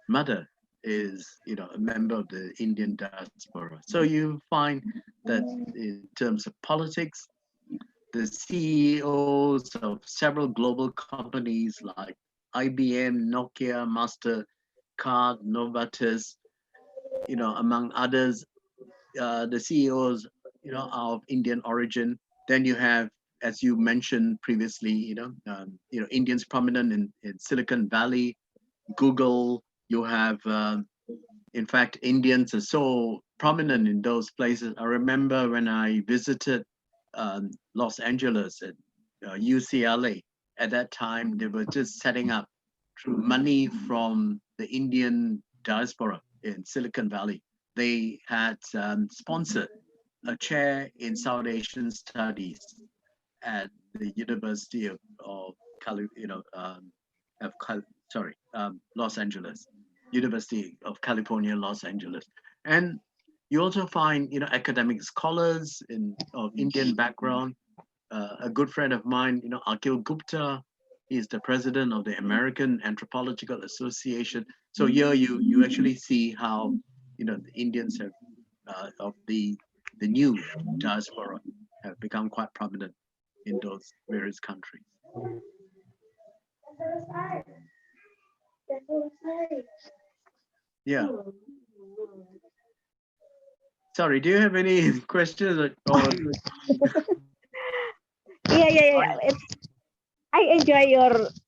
mother is, a member of the Indian diaspora. So you find that in terms of politics, the CEOs of several global companies like IBM, Nokia, MasterCard, Novartis, among others, the CEOs, are of Indian origin. Then you have, as you mentioned previously, Indians prominent in Silicon Valley, Google. You have, in fact, Indians are so prominent in those places. I remember when I visited Los Angeles at UCLA. At that time, they were just setting up through money from the Indian diaspora in Silicon Valley. They had sponsored a chair in South Asian Studies at the University of Los Angeles, University of California, Los Angeles. And you also find, academic scholars of Indian background. A good friend of mine, Akhil Gupta, he is the president of the American Anthropological Association. So here you actually see how, the Indians have, of the new diaspora have become quite prominent in those various countries. Yeah. Sorry, do you have any questions or Yeah. I enjoy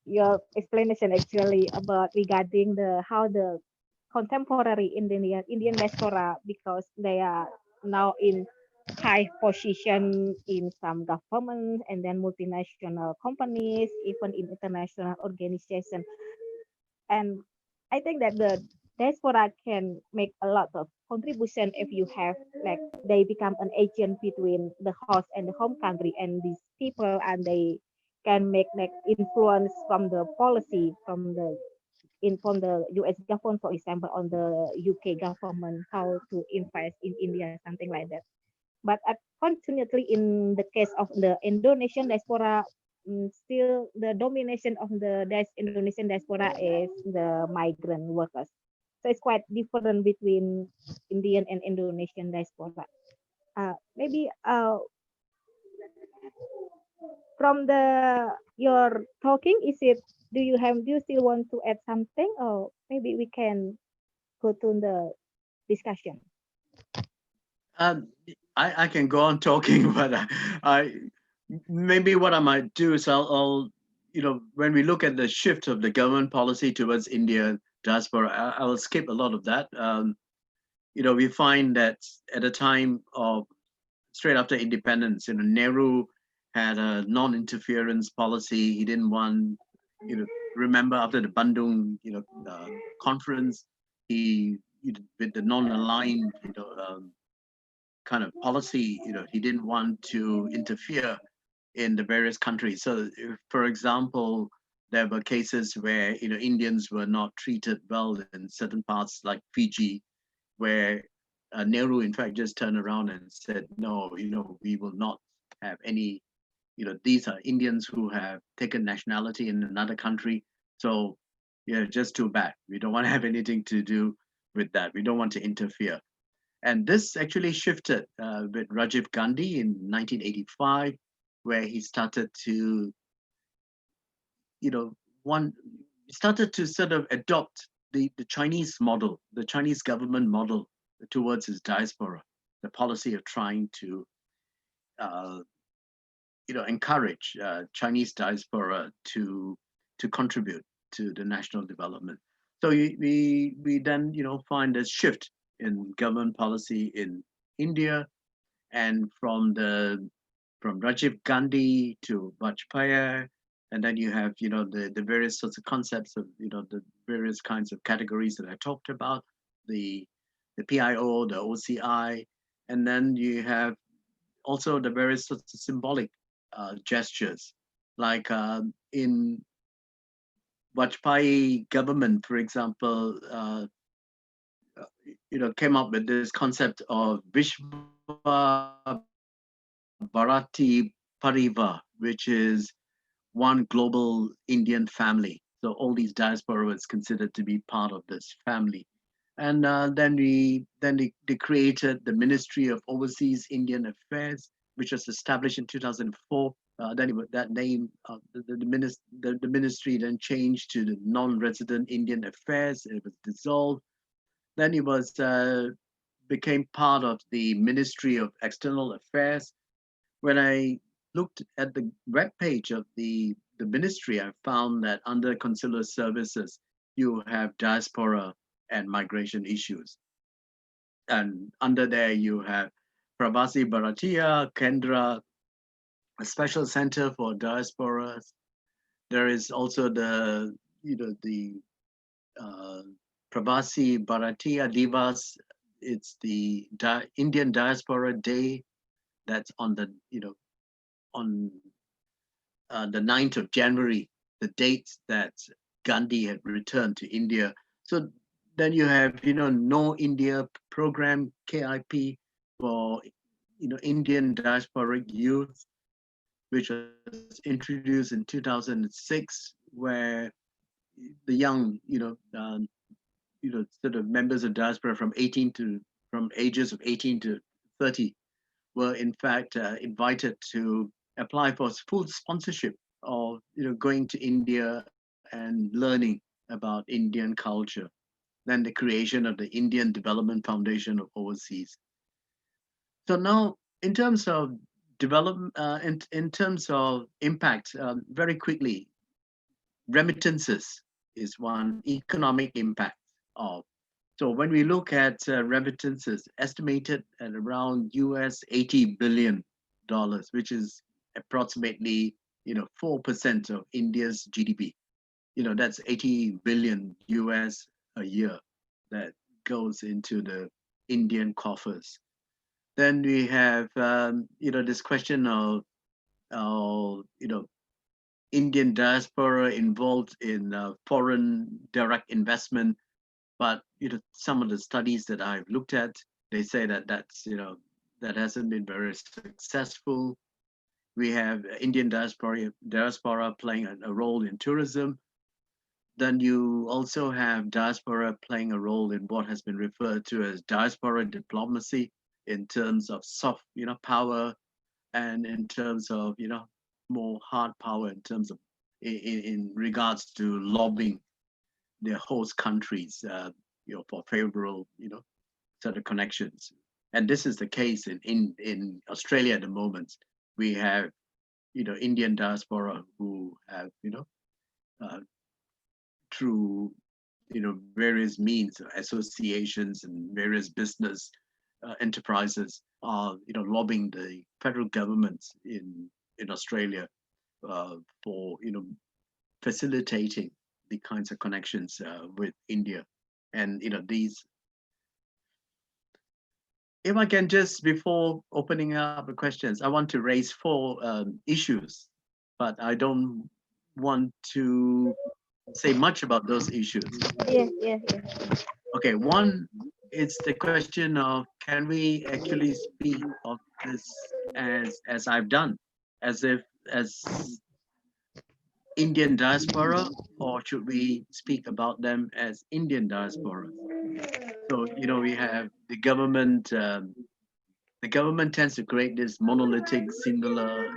your explanation actually about regarding how the contemporary Indian diaspora, because they are now in high position in some government and then multinational companies, even in international organizations. And I think that the diaspora can make a lot of contribution if you have, like, they become an agent between the host and the home country and these people, and they can make like influence from the policy from the US government, for example, on the UK government, how to invest in India, something like that. But unfortunately, in the case of the Indonesian diaspora, still the domination of the Indonesian diaspora is the migrant workers. So it's quite different between Indian and Indonesian diaspora. Maybe from your talking, do you still want to add something, or maybe we can go to the discussion? I can go on talking, but maybe what I might do is I'll when we look at the shift of the government policy towards India diaspora, I will skip a lot of that. We find that at the time of straight after independence, Nehru had a non-interference policy. He didn't want, remember after the Bandung, conference, he with the non-aligned, kind of policy, he didn't want to interfere in the various countries. So, for example, there were cases where Indians were not treated well in certain parts, like Fiji, where Nehru, in fact, just turned around and said, no, we will not have any, these are Indians who have taken nationality in another country. So Yeah, just too bad. We don't want to have anything to do with that. We don't want to interfere. And this actually shifted with Rajiv Gandhi in 1985, where he started to, one started to sort of adopt the Chinese model, the Chinese government model towards his diaspora, the policy of trying to, encourage Chinese diaspora to contribute to the national development. So we then, find a shift in government policy in India, and from Rajiv Gandhi to Vajpayee, and then you have, the various sorts of concepts of, the various kinds of categories that I talked about, the PIO, the OCI, and then you have also the various sorts of symbolic gestures, like in Vajpayee government, for example, came up with this concept of Vishva Bharati Parivar, which is one global Indian family. So all these diaspora was considered to be part of this family. And then they created the Ministry of Overseas Indian Affairs, which was established in 2004. That name, the ministry then changed to the Non-Resident Indian Affairs. It was dissolved. Then it was became part of the Ministry of External Affairs. When I looked at the web page of the ministry, I found that under consular services, you have diaspora and migration issues. And under there, you have Pravasi Bharatiya Kendra, a special center for diasporas. There is also the Pravasi Bharatiya Divas. It's the Indian Diaspora Day. That's on the on the 9th of January, the date that Gandhi had returned to India. So then you have, No India program, KIP, for, Indian diasporic youth, which was introduced in 2006, where the young, sort of members of diaspora from ages of 18 to 30 were in fact invited to apply for full sponsorship of, going to India and learning about Indian culture. Then the creation of the Indian Development Foundation of Overseas. So now, in terms of development, in terms of impact, very quickly, remittances is one economic impact of. So when we look at remittances, estimated at around US $80 billion, which is approximately 4% of India's GDP. That's 80 billion US a year that goes into the Indian coffers. Then we have this question of Indian diaspora involved in foreign direct investment. But some of the studies that I've looked at, they say that that hasn't been very successful. We have Indian diaspora playing a role in tourism. Then you also have diaspora playing a role in what has been referred to as diaspora diplomacy, in terms of soft, power, and in terms of, more hard power in terms of in regards to lobbying their host countries, for favorable, sort of connections. And this is the case in Australia at the moment. We have, Indian diaspora who have, through, various means, associations and various business enterprises are, lobbying the federal government in Australia for, facilitating the kinds of connections with India. And, these, if I can just, before opening up the questions, I want to raise 4 issues, but I don't want to say much about those issues. Yeah. Okay, one, it's the question of, can we actually speak of this as I've done, as Indian diaspora, or should we speak about them as Indian diaspora? So, we have the government. The government tends to create this monolithic, singular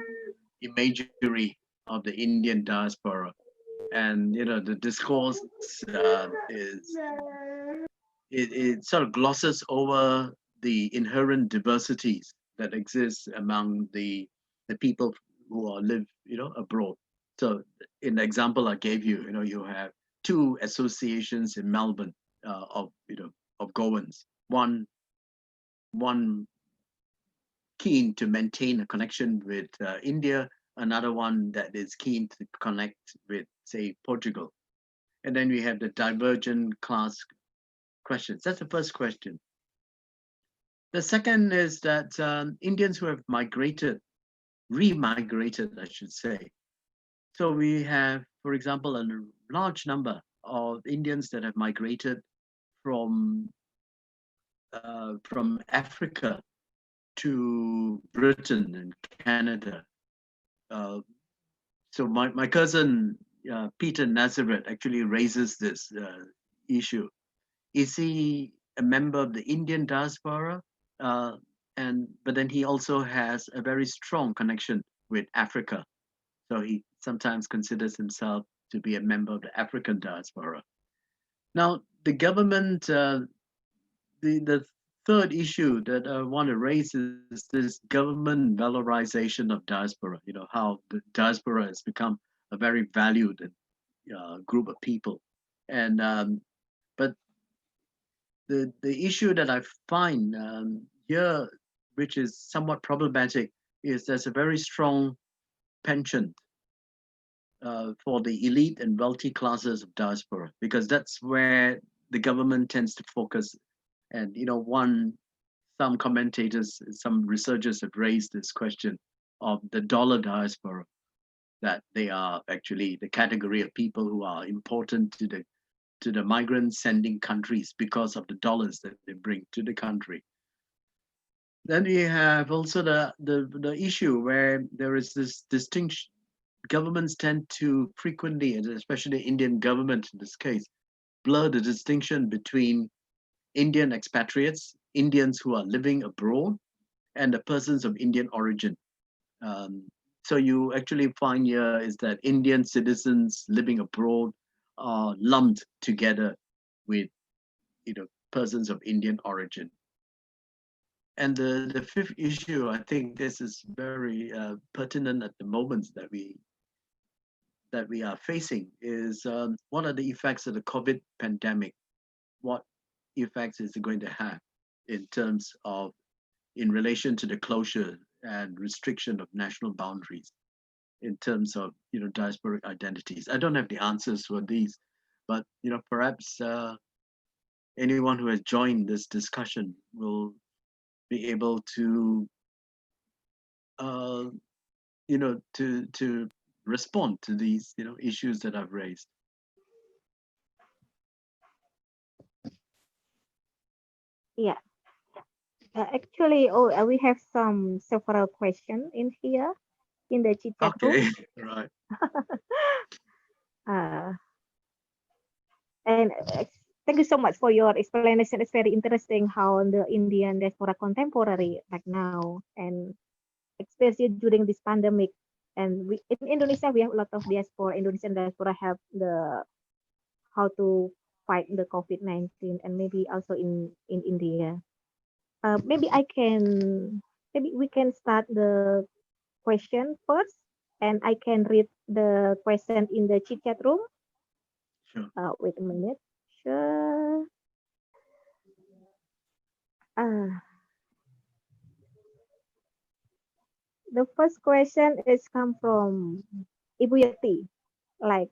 imagery of the Indian diaspora, and the discourse is it sort of glosses over the inherent diversities that exist among the people who live abroad. So in the example I gave you, you have two associations in Melbourne of Gomes. One keen to maintain a connection with India, another one that is keen to connect with, say, Portugal. And then we have the divergent class questions. That's the first question. The second is that Indians who have remigrated, I should say. So we have, for example, a large number of Indians that have migrated from Africa to Britain and Canada. So my cousin Peter Nazareth actually raises this issue. Is he a member of the Indian diaspora? But then he also has a very strong connection with Africa. So he sometimes considers himself to be a member of the African diaspora. Now, the government, the third issue that I want to raise is this government valorization of diaspora, how the diaspora has become a very valued group of people. And but the issue that I find here, which is somewhat problematic, is there's a very strong penchant for the elite and wealthy classes of diaspora, because that's where the government tends to focus. And some commentators, some researchers have raised this question of the dollar diaspora, that they are actually the category of people who are important to the migrant sending countries because of the dollars that they bring to the country. Then we have also the issue where there is this distinction. Governments tend to frequently, and especially the Indian government in this case, blur the distinction between Indian expatriates, Indians who are living abroad, and the persons of Indian origin. So you actually find here is that Indian citizens living abroad are lumped together with persons of Indian origin. And the fifth issue, I think this is very pertinent at the moment that we are facing, is what are the effects of the COVID pandemic? What effects is it going to have in relation to the closure and restriction of national boundaries in terms of diasporic identities? I don't have the answers for these, but perhaps anyone who has joined this discussion will be able to to respond to these issues that I've raised. Yeah. Actually, we have several questions in here in the chat room. Okay, right. And thank you so much for your explanation. It's very interesting how the Indian diaspora contemporary right now, and especially during this pandemic. And in Indonesia, we have a lot of diaspora. Indonesian diaspora have how to fight the COVID-19, and maybe also in India. Maybe we can start the question first, and I can read the question in the chat room. Sure. Wait a minute. Sure. The first question is come from Ibu Yati. Like,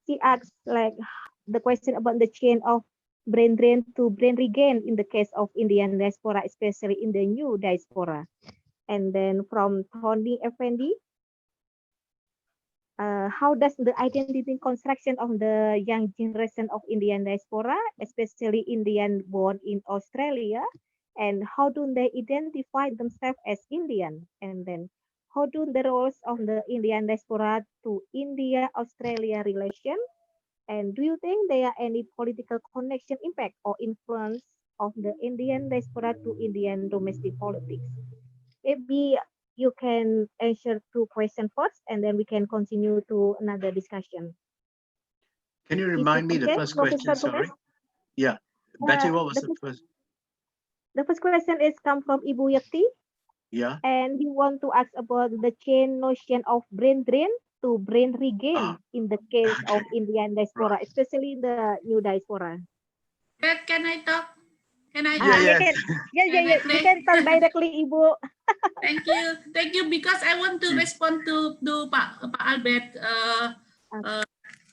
she asks the question about the chain of brain drain to brain regain in the case of Indian diaspora, especially in the new diaspora. And then from Tony Effendi, how does the identity construction of the young generation of Indian diaspora, especially Indian born in Australia, and how do they identify themselves as Indian? And then how do the roles of the Indian diaspora to India-Australia relation? And do you think there are any political connection, impact, or influence of the Indian diaspora to Indian domestic politics? Maybe you can answer two questions first, and then we can continue to another discussion. Can you Is it remind me the okay, first Professor question? Sorry. Gomes? Yeah. Betty, what was The the first, first? the first question is come from Ibu Yeti, Yeah. and he want to ask about the change notion of brain drain to brain regain Ah, in the case okay. of Indian diaspora, Right. especially the new diaspora. Can I talk? Can I Yeah, Ah, talk you yes. can, yeah. You directly? can talk directly, Ibu. Thank you. Because I want to Mm, respond to Pak Albert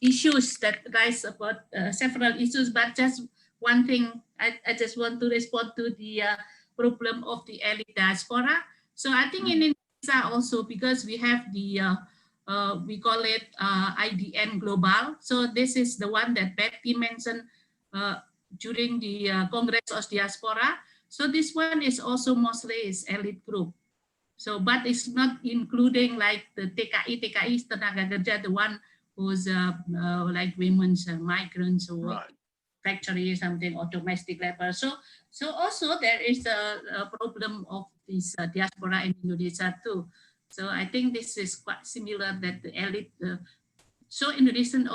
issues that rise about several issues, but just one thing, I just want to respond to the problem of the elite diaspora. So I think in Indonesia also, because we have the we call it IDN Global. So this is the one that Betti mentioned during the Congress of Diaspora. So this one is also mostly is elite group. So, but it's not including like the TKI is tenaga kerja, the one who's like women's migrants who work right. factory something or domestic labor. So also there is a problem of this diaspora in Indonesia too. So I think this is quite similar that the elite. So Indonesian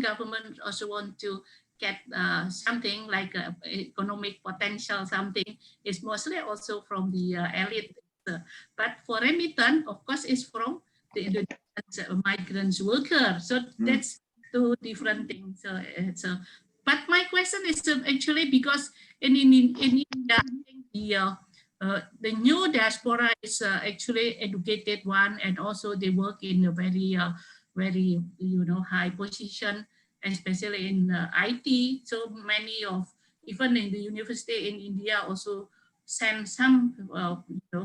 government also want to get something like economic potential something is mostly also from the elite. But for remittance, of course, is from the Indonesian migrants worker. So that's two different things. But my question is actually because in India, I think the new diaspora is actually educated one, and also they work in a very high position, especially in IT. So many of even in the university in India also send some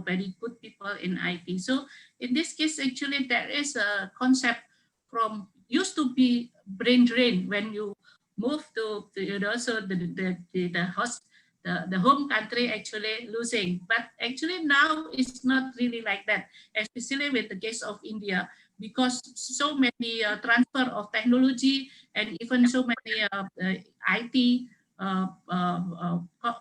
very good people in IT. So in this case, actually there is a concept from used to be brain drain when you move to so the host the home country actually losing, but actually now it's not really like that, especially with the case of India, because so many transfer of technology and even so many IT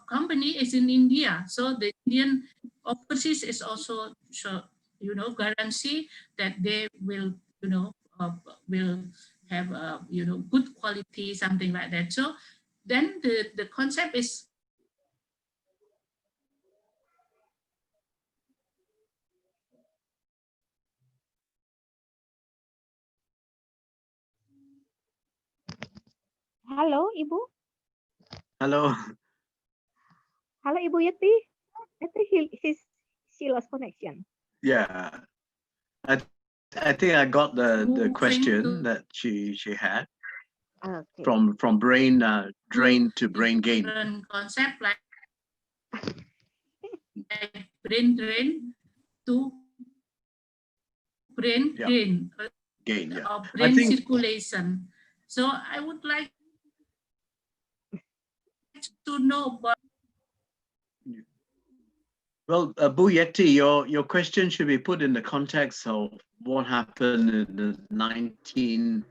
company is in India. So the Indian overseas is also guarantee that they will will have good quality, something like that. So then the concept is Halo, Ibu. Hello. Halo, Ibu Yeti. I think she lost connection. Yeah. I think I got the moving question to that she had Okay. from brain drain to brain gain. different concept like brain drain to brain Yeah. gain Gain. Yeah. or I brain think circulation. So I would like to know about well, Bu Yeti, your question should be put in the context of what happened in the 1980s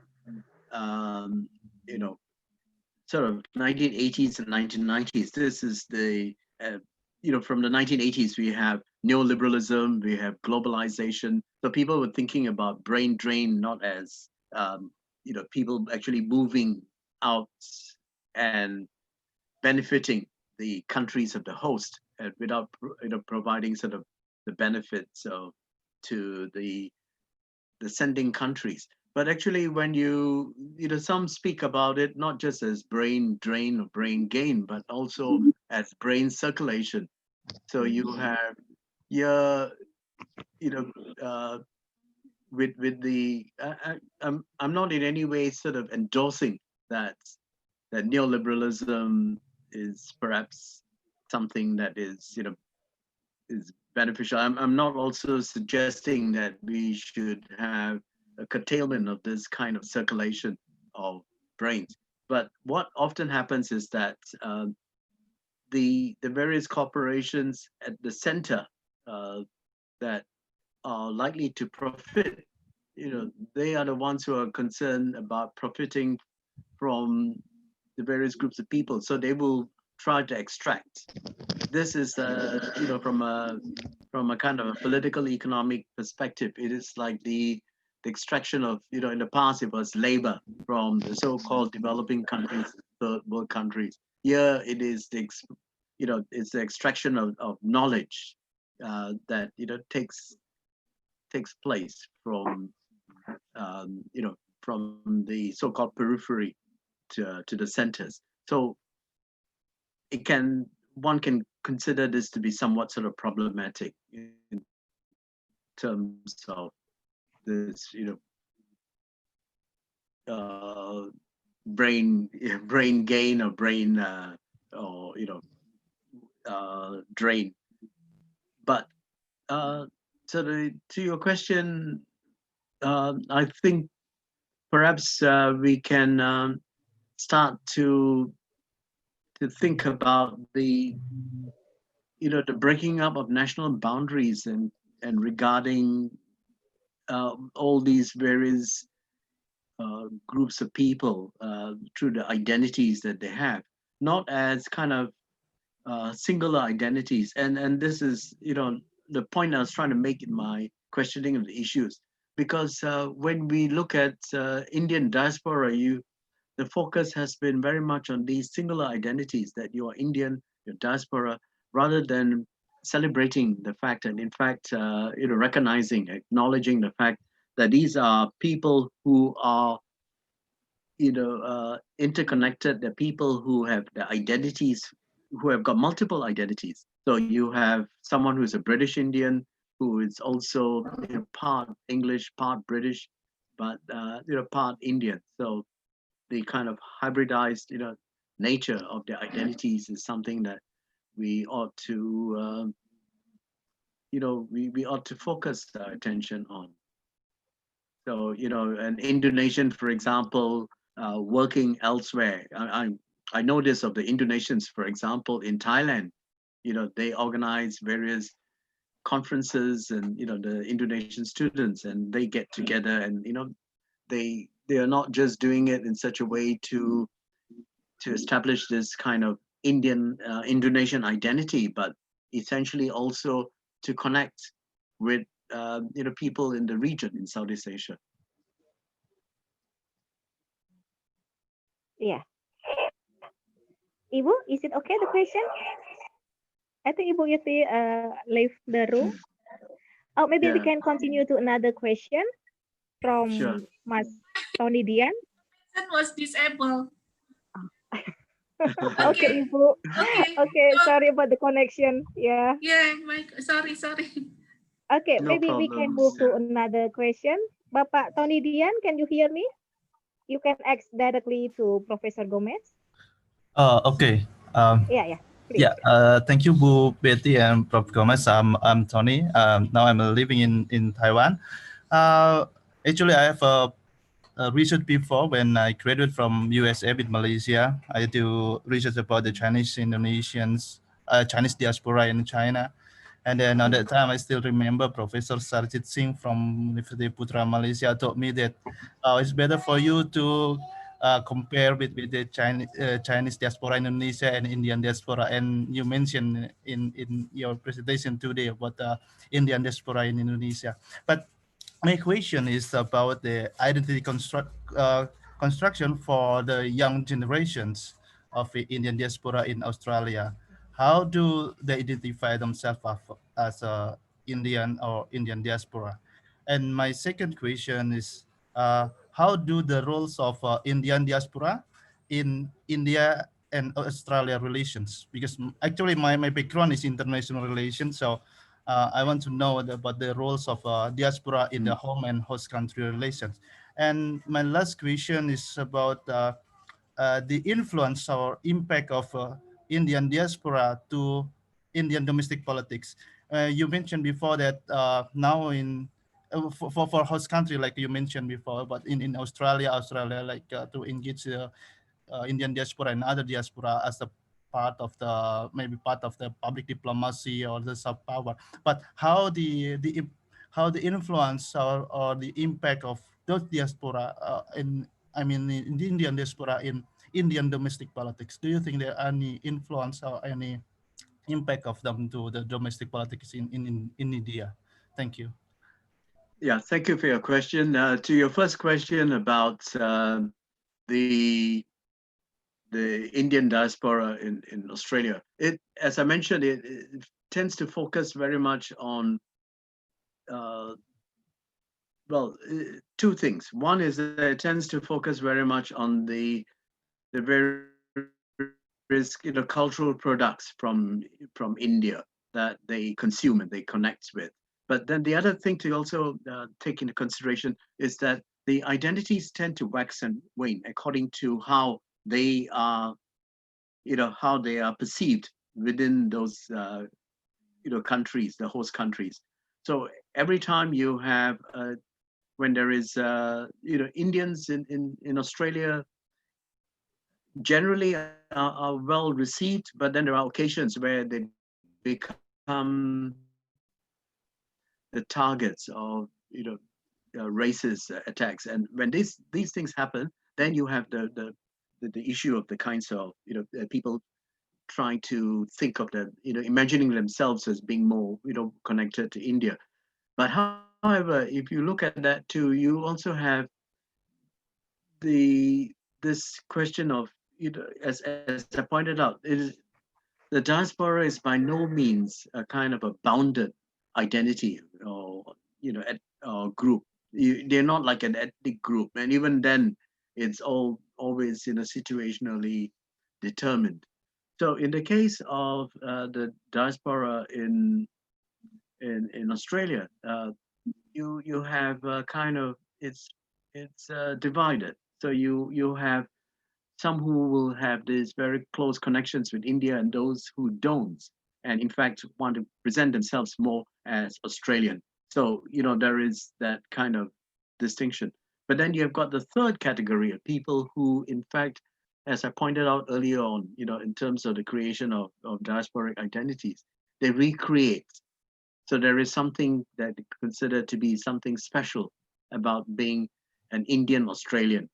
and 1990s. This is the from the 1980s we have neoliberalism, we have globalization. So people were thinking about brain drain not as people actually moving out and benefiting the countries of the host without providing sort of the benefits to the sending countries. But actually, when some speak about it not just as brain drain or brain gain, but also as brain circulation. So you have with the I'm not in any way sort of endorsing that neoliberalism is perhaps something that is beneficial. I'm not also suggesting that we should have a curtailment of this kind of circulation of brains. But what often happens is that the various corporations at the center that are likely to profit, they are the ones who are concerned about profiting from the various groups of people. So they will try to extract. This is, from a kind of a political economic perspective, it is like the extraction of, in the past it was labor from the so-called developing countries, third world countries. Here it is it's the extraction of knowledge that takes place from from the so-called periphery to the centers. So one can consider this to be somewhat sort of problematic in terms of this, brain gain or brain drain. But to your question, I think perhaps we can start to think about the breaking up of national boundaries and regarding all these various groups of people through the identities that they have, not as kind of singular identities. And this is the point I was trying to make in my questioning of the issues, because when we look at Indian diaspora, the focus has been very much on these singular identities, that you are Indian, you're diaspora, rather than celebrating the fact and in fact recognizing, acknowledging the fact that these are people who are interconnected. They're people who have the identities, who have got multiple identities. So you have someone who's a British Indian who is also part English, part British, but part Indian. So the kind of hybridized nature of their identities is something that we ought to we ought to focus our attention on. So an Indonesian, for example, working elsewhere, I know this of the Indonesians, for example, in Thailand, they organize various conferences, and the Indonesian students, and they get together, and they are not just doing it in such a way to establish this kind of Indonesian identity, but essentially also to connect with people in the region in Southeast Asia. Yeah. Ibu, is it okay, the question? I think Ibu Yati left the room. Oh, maybe we Yeah. can continue to another question from Sure. Mas Tony Dian. That was disabled. Okay, Ibu. Okay, sorry about the connection. Yeah. Yeah, sorry. Okay, No maybe we can problems. move to another question. Bapak Tony Dian, can you hear me? You can ask directly to Professor Gomes. Okay. Yeah, please. Thank you, Bu Betti and Prof. Gomes. I'm Tony. Now I'm living in Taiwan. Actually, I have a research before. When I graduated from USA with Malaysia, I do research about the Chinese Indonesians, Chinese diaspora in China. And then at that time, I still remember Professor Sarjit Singh from University Putra Malaysia told me that it's better for you to compare with the Chinese diaspora in Indonesia and Indian diaspora. And you mentioned in your presentation today about the Indian diaspora in Indonesia. But my question is about the identity construction for the young generations of the Indian diaspora in Australia. How do they identify themselves as a Indian or Indian diaspora? And my second question is, how do the roles of Indian diaspora in India and Australia relations? Because actually my background is international relations, so I want to know about the roles of diaspora in the home and host country relations. And my last question is about the influence or impact of Indian diaspora to Indian domestic politics. You mentioned before that now for host country, like you mentioned before, but in Australia like to engage Indian diaspora and other diaspora as a part of the public diplomacy or the soft power. But how the how the influence or the impact of those diaspora in the Indian diaspora in Indian domestic politics. Do you think there are any influence or any impact of them to the domestic politics in India? Thank you. Yeah, thank you for your question. To your first question about the Indian diaspora in Australia, as I mentioned, it tends to focus very much on two things. One is that it tends to focus very much on the various cultural products from India that they consume and they connect with. But then the other thing to also take into consideration is that the identities tend to wax and wane according to how they are, how they are perceived within those, countries, the host countries. So every time you have, when there is, Indians in Australia, generally are well received, but then there are occasions where they become the targets of racist attacks, and when these things happen, then you have the issue of the kinds of people trying to think of them, imagining themselves as being more connected to India. But however, if you look at that too, you also have this question of as I pointed out, the diaspora is by no means a kind of a bounded identity or group. They're not like an ethnic group, and even then, it's always situationally determined. So in the case of the diaspora in Australia, you have kind of it's divided. So you have some who will have these very close connections with India and those who don't, and in fact want to present themselves more as Australian. So, there is that kind of distinction. But then you have got the third category of people who, in fact, as I pointed out earlier on, in terms of the creation of diasporic identities, they recreate. So there is something that they consider to be something special about being an Indian Australian.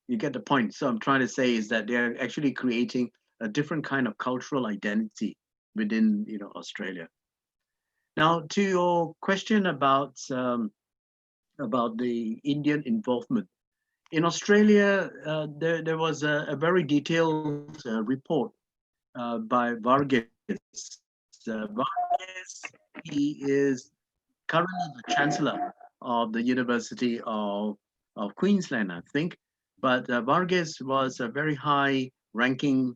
You get the point. So I'm trying to say is that they're actually creating a different kind of cultural identity within Australia. Now, to your question about the Indian involvement in Australia, there was a very detailed report by Varghese. Varghese, he is currently the Chancellor of the University of Queensland, I think. But Varghese was a very high-ranking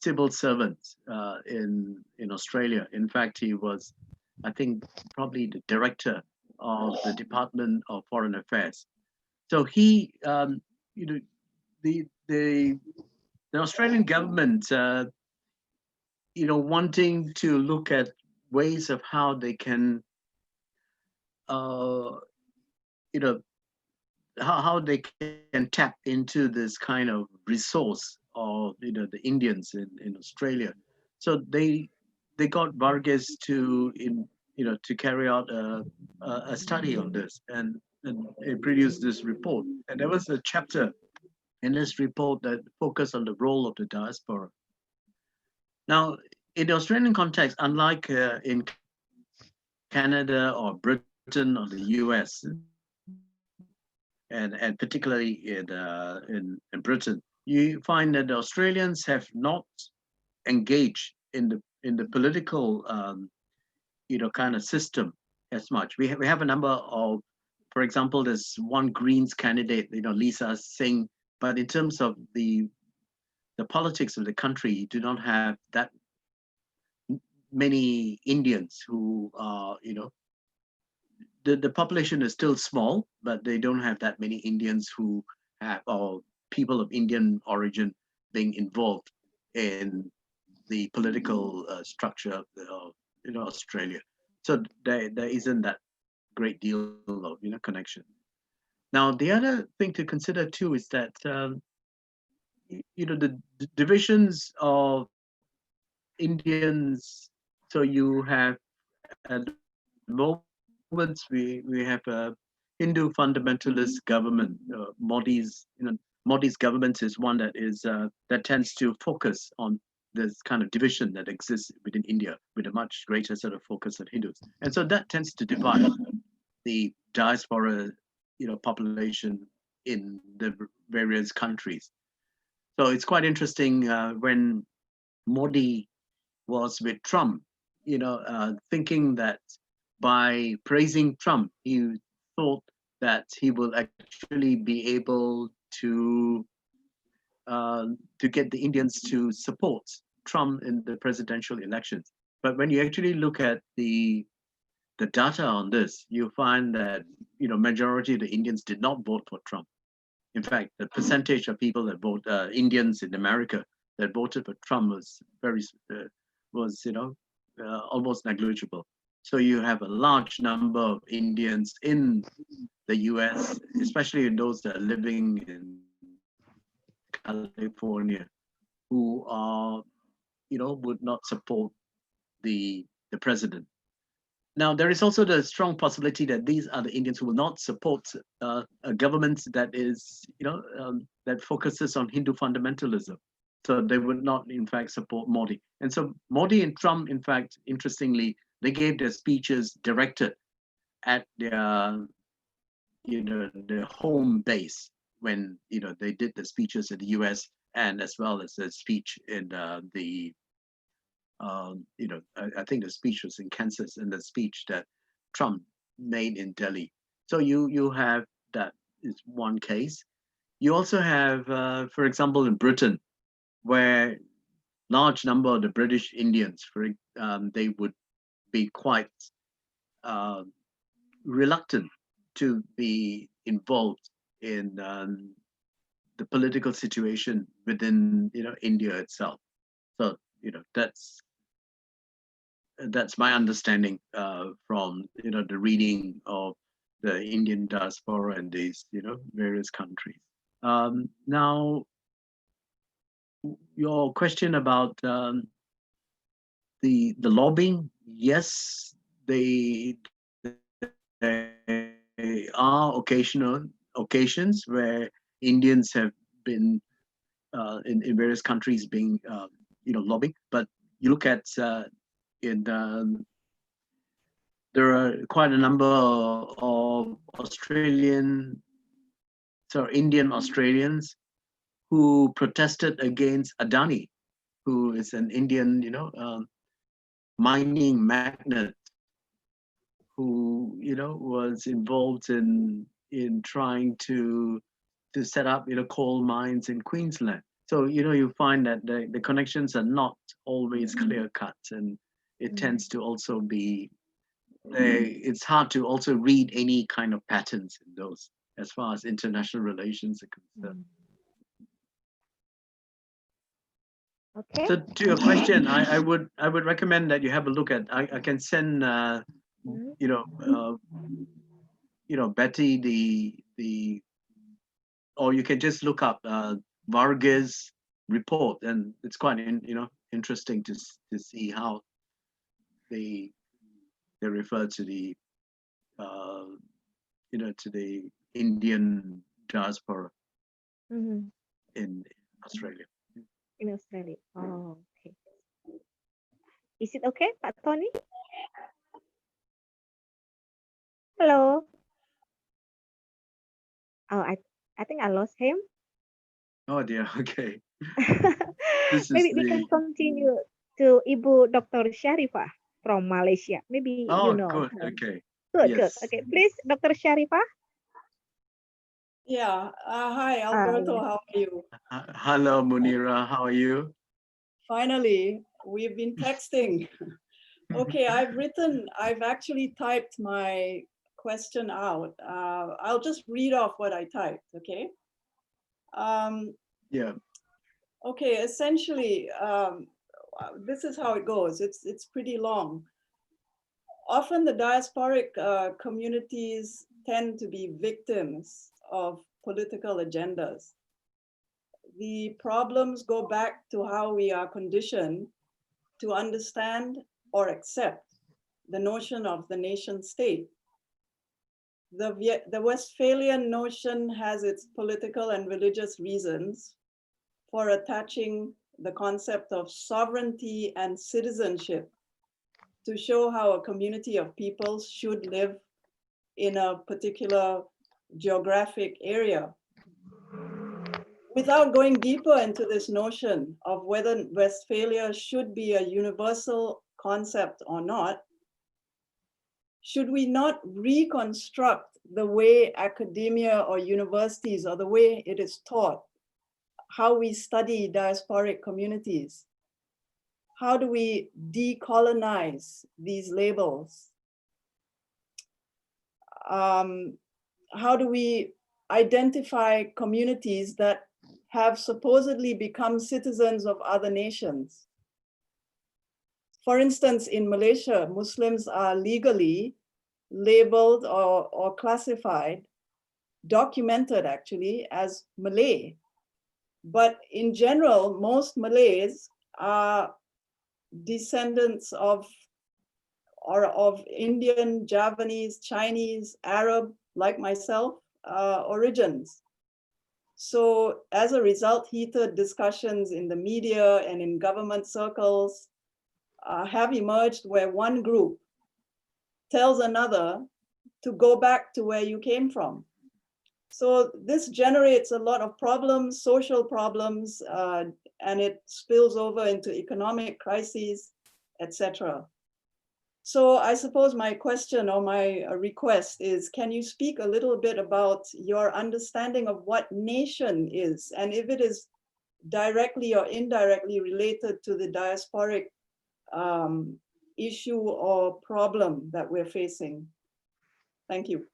civil servant in Australia. In fact, he was, I think, probably the director of the Department of Foreign Affairs. So he, the Australian government, wanting to look at ways of how they can, how they can tap into this kind of resource of the Indians in Australia. So they got Varghese to carry out a study on this, and it produced this report. And there was a chapter in this report that focused on the role of the diaspora. Now, in the Australian context, unlike in Canada or Britain or the US, and particularly in Britain, you find that the Australians have not engaged in the political kind of system as much. We have a number of, for example, there's one Greens candidate, Lisa Singh, but in terms of the politics of the country, you do not have that many Indians who are, the population is still small, but they don't have that many Indians who have, or people of Indian origin being involved in the political structure of Australia. So there isn't that great deal of connection. Now, the other thing to consider too is that the divisions of Indians. So you have at the moment we have a Hindu fundamentalist government. Modi's Modi's government is one that is that tends to focus on this kind of division that exists within India with a much greater sort of focus on Hindus, and so that tends to divide the diaspora, population in the various countries. So it's quite interesting when Modi was with Trump, thinking that by praising Trump, he thought that he will actually be able to get the Indians to support Trump in the presidential elections. But when you actually look at the data on this, you find that majority of the Indians did not vote for Trump. In fact, the percentage of people that vote Indians in America that voted for Trump was almost negligible. So you have a large number of Indians in the U.S., especially those that are living in California, who are, would not support the president. Now, there is also the strong possibility that these are the Indians who will not support a government that is, that focuses on Hindu fundamentalism. So they would not, in fact, support Modi. And so Modi and Trump, in fact, interestingly, they gave their speeches directed at their, their home base when, they did the speeches in the US, and as well as the speech in I think the speech was in Kansas, and the speech that Trump made in Delhi. So you have, that is one case. You also have, for example, in Britain, where large number of the British Indians, they would be quite reluctant to be involved in the political situation within India itself. So that's my understanding from the reading of the Indian diaspora in these various countries. Now, your question about the lobbying, yes, there are occasions where Indians have been in various countries being lobbying, but you look at there are quite a number of Indian Australians who protested against Adani, who is an Indian, mining magnate, who was involved in trying to set up coal mines in Queensland. So you find that the connections are not always clear cut, and it tends to also be it's hard to also read any kind of patterns in those as far as international relations are concerned. Okay. So to your question, I would recommend that you have a look at. I can send Betti the or you can just look up Vargas' report, and it's quite interesting to see how they refer to the to the Indian diaspora in Australia. In Australia. Oh, okay. Is it okay, Pak Tony? Hello. Oh, I think I lost him. Oh dear. Okay. Maybe we can continue to Ibu Dr. Sharifah from Malaysia. Maybe you know. Good. Okay. Good, Yes. good. Okay, please, Dr. Sharifah. Yeah. Hi, Alberto. How are you? Hello, Munira. How are you? Finally, we've been texting. Okay, I've actually typed my question out. I'll just read off what I typed, okay? Yeah. Okay, essentially, this is how it goes. It's pretty long. Often the diasporic communities tend to be victims of political agendas. The problems go back to how we are conditioned to understand or accept the notion of the nation state the Westphalian notion has its political and religious reasons for attaching the concept of sovereignty and citizenship to show how a community of peoples should live in a particular geographic area. Without going deeper into this notion of whether Westphalia should be a universal concept or not, should we not reconstruct the way academia or universities or the way it is taught, how we study diasporic communities? How do we decolonize these labels? How do we identify communities that have supposedly become citizens of other nations? For instance, in Malaysia, Muslims are legally labeled or classified, documented actually, as Malay. But in general, most Malays are descendants of Indian, Javanese, Chinese, Arab, like myself, origins. So as a result, heated discussions in the media and in government circles have emerged where one group tells another to go back to where you came from. So this generates a lot of problems, social problems, and it spills over into economic crises, etc. So I suppose my question or my request is, can you speak a little bit about your understanding of what nation is, and if it is directly or indirectly related to the diasporic issue or problem that we're facing? Thank you.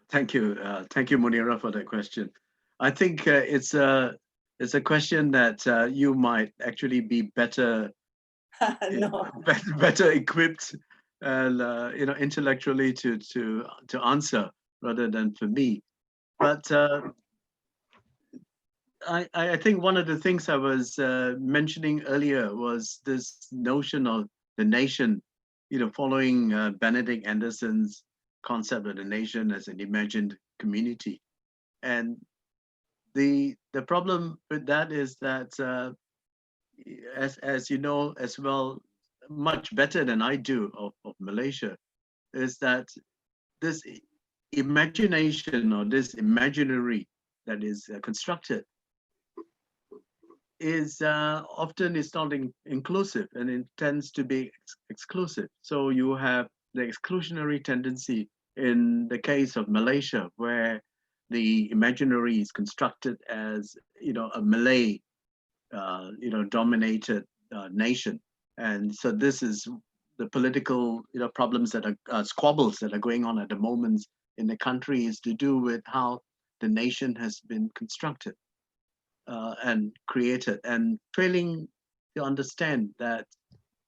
Thank you, Munira, for that question. I think it's a question that you might actually be better No. better equipped and intellectually to answer rather than for me. But I think one of the things I was mentioning earlier was this notion of the nation, following Benedict Anderson's concept of the nation as an imagined community. And the problem with that is that as you know as well, much better than I do of Malaysia, is that this imagination or this imaginary that is constructed is often is not inclusive, and it tends to be exclusive. So you have the exclusionary tendency in the case of Malaysia, where the imaginary is constructed as a Malay dominated nation. And so this is the political problems that are squabbles that are going on at the moment in the country, is to do with how the nation has been constructed and created, and failing to understand that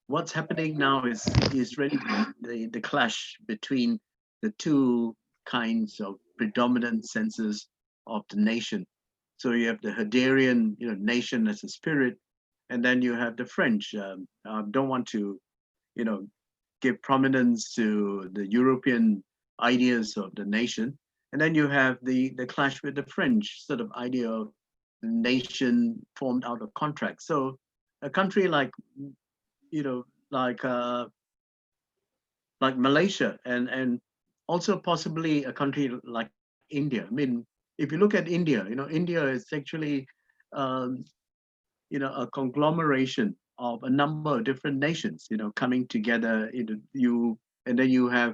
what's happening now is really the clash between the two kinds of predominant senses of the nation. So you have the Herderian, nation as a spirit, and then you have the French. Don't want to, give prominence to the European ideas of the nation, and then you have the clash with the French sort of idea of the nation formed out of contract. So a country like, like Malaysia, and also possibly a country like India. I mean, if you look at India, India is actually, a conglomeration of a number of different nations, coming together. And then you have,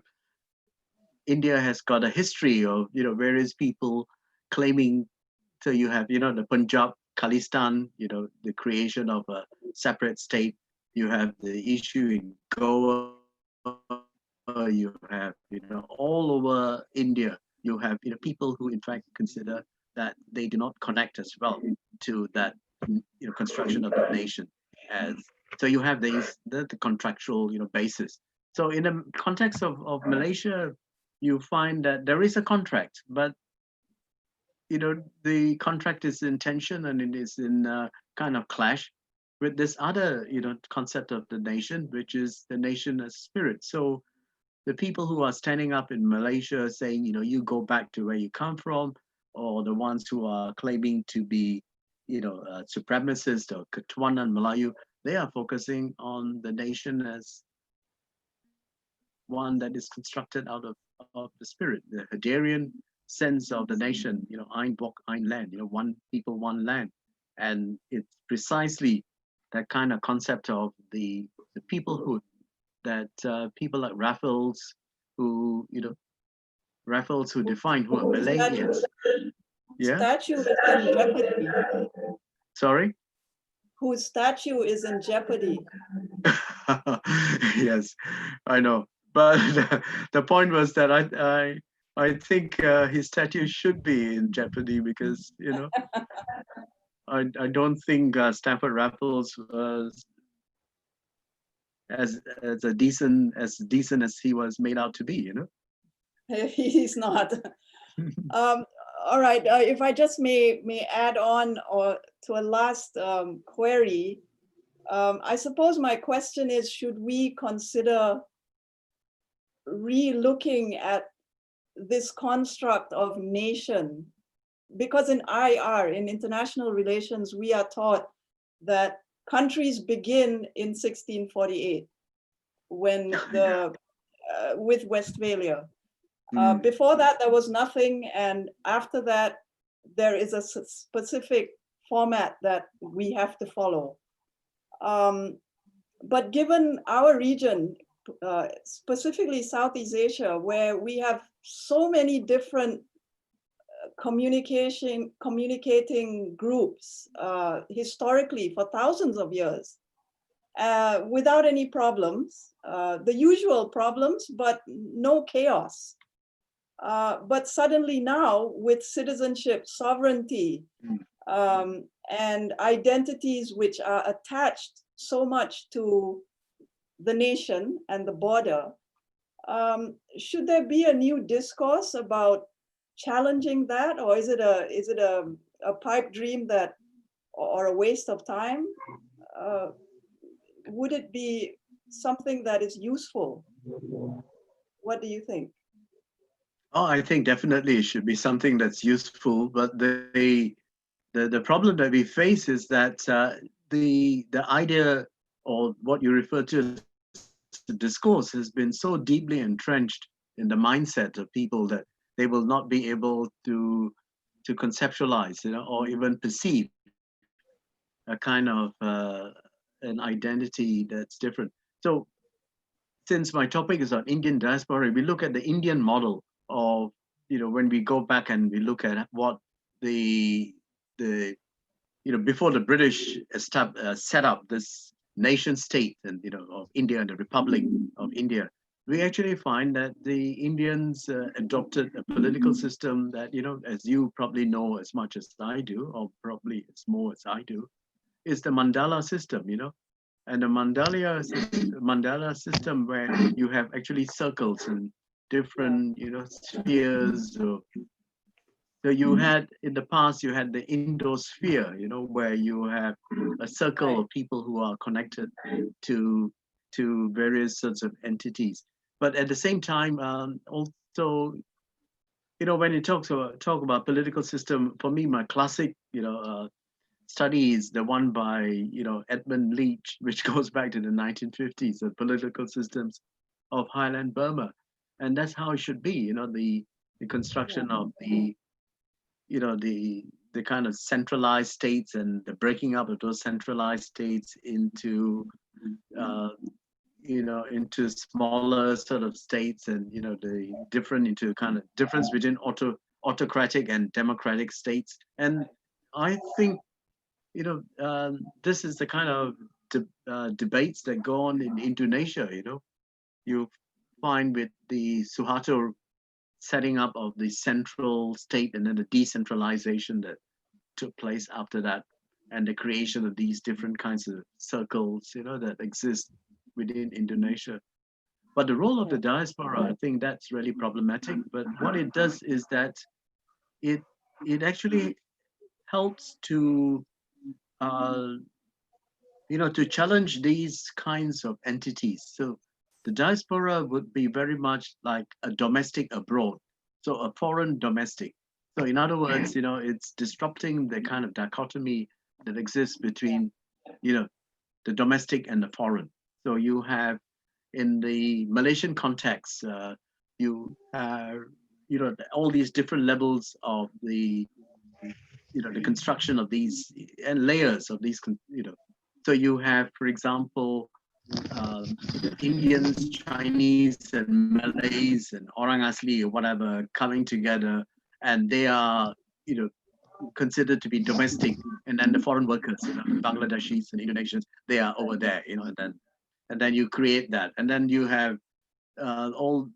India has got a history of, various people claiming. So you have, the Punjab, Khalistan, the creation of a separate state. You have the issue in Goa. You have, all over India, you have, people who in fact consider that they do not connect as well to that, construction of the nation. So you have the contractual, basis. So in the context of Malaysia, you find that there is a contract, but the contract is in tension, and it is in kind of clash with this other, concept of the nation, which is the nation as spirit. So the people who are standing up in Malaysia saying, you know, you go back to where you come from, or the ones who are claiming to be, you know, supremacists or Ketuanan Melayu, they are focusing on the nation as one that is constructed out of the spirit, the Hegelian sense of the nation, you know, ein Volk, ein Land, you know, one people, one land. And it's precisely that kind of concept of the peoplehood that people like Raffles, who, you know, Raffles who define who a Malay is. Yeah. Statue is in jeopardy. Sorry? Whose statue is in jeopardy. Yes, I know. But the point was that I think his statue should be in jeopardy because, you know, I don't think Stanford Raffles was as decent as he was made out to be, you know. He's not. All right, if I just may add on or to a last query, I suppose my question is, should we consider re-looking at this construct of nation? Because in IR, in international relations, we are taught that countries begin in 1648 when with Westphalia. Before that, there was nothing, and after that, there is a specific format that we have to follow. But given our region, specifically Southeast Asia, where we have so many different communicating groups historically for thousands of years, without any problems, the usual problems, but no chaos. But suddenly now, with citizenship, sovereignty, and identities which are attached so much to the nation and the border, should there be a new discourse about challenging that, or is it a pipe dream that, or a waste of time? Would it be something that is useful? What do you think? Oh, I think definitely it should be something that's useful, but the problem that we face is that the idea, or what you refer to as the discourse, has been so deeply entrenched in the mindset of people that they will not be able to conceptualize, you know, or even perceive a kind of an identity that's different. So since my topic is on Indian diaspora, we look at the Indian model of, you know, when we go back and we look at what the you know, before the British set up this nation state, and, you know, of India and the Republic of India, we actually find that the Indians adopted a political system that, you know, as you probably know as much as I do, or probably as more as I do, is the mandala system, you know. And the mandala system where you have actually circles and different, you know, spheres. So you had, in the past, you had the Indosphere, you know, where you have a circle of people who are connected to various sorts of entities. But at the same time, also, you know, when you talk about political system, for me, my classic, you know, study is the one by, you know, Edmund Leach, which goes back to the 1950s, the political systems of Highland Burma. And that's how it should be, you know, the construction of the, you know, the kind of centralized states and the breaking up of those centralized states into, you know, into smaller sort of states, and, you know, the into kind of difference between autocratic and democratic states. And I think, you know, this is the kind of debates that go on in Indonesia, you know. You find with the Suharto setting up of the central state and then the decentralization that took place after that, and the creation of these different kinds of circles, you know, that exist within Indonesia. But the role of the diaspora, I think that's really problematic. But what it does is that it actually helps to, you know, to challenge these kinds of entities. So the diaspora would be very much like a domestic abroad, so a foreign domestic. So in other words, it's disrupting the kind of dichotomy that exists between, the domestic and the foreign. So you have, in the Malaysian context, you have, all these different levels of the construction of these and layers of these, So you have, for example, Indians, Chinese, and Malays, and Orang Asli, or whatever, coming together, and they are, considered to be domestic, and then the foreign workers, Bangladeshis and Indonesians, they are over there, and then you create that, and then you have all,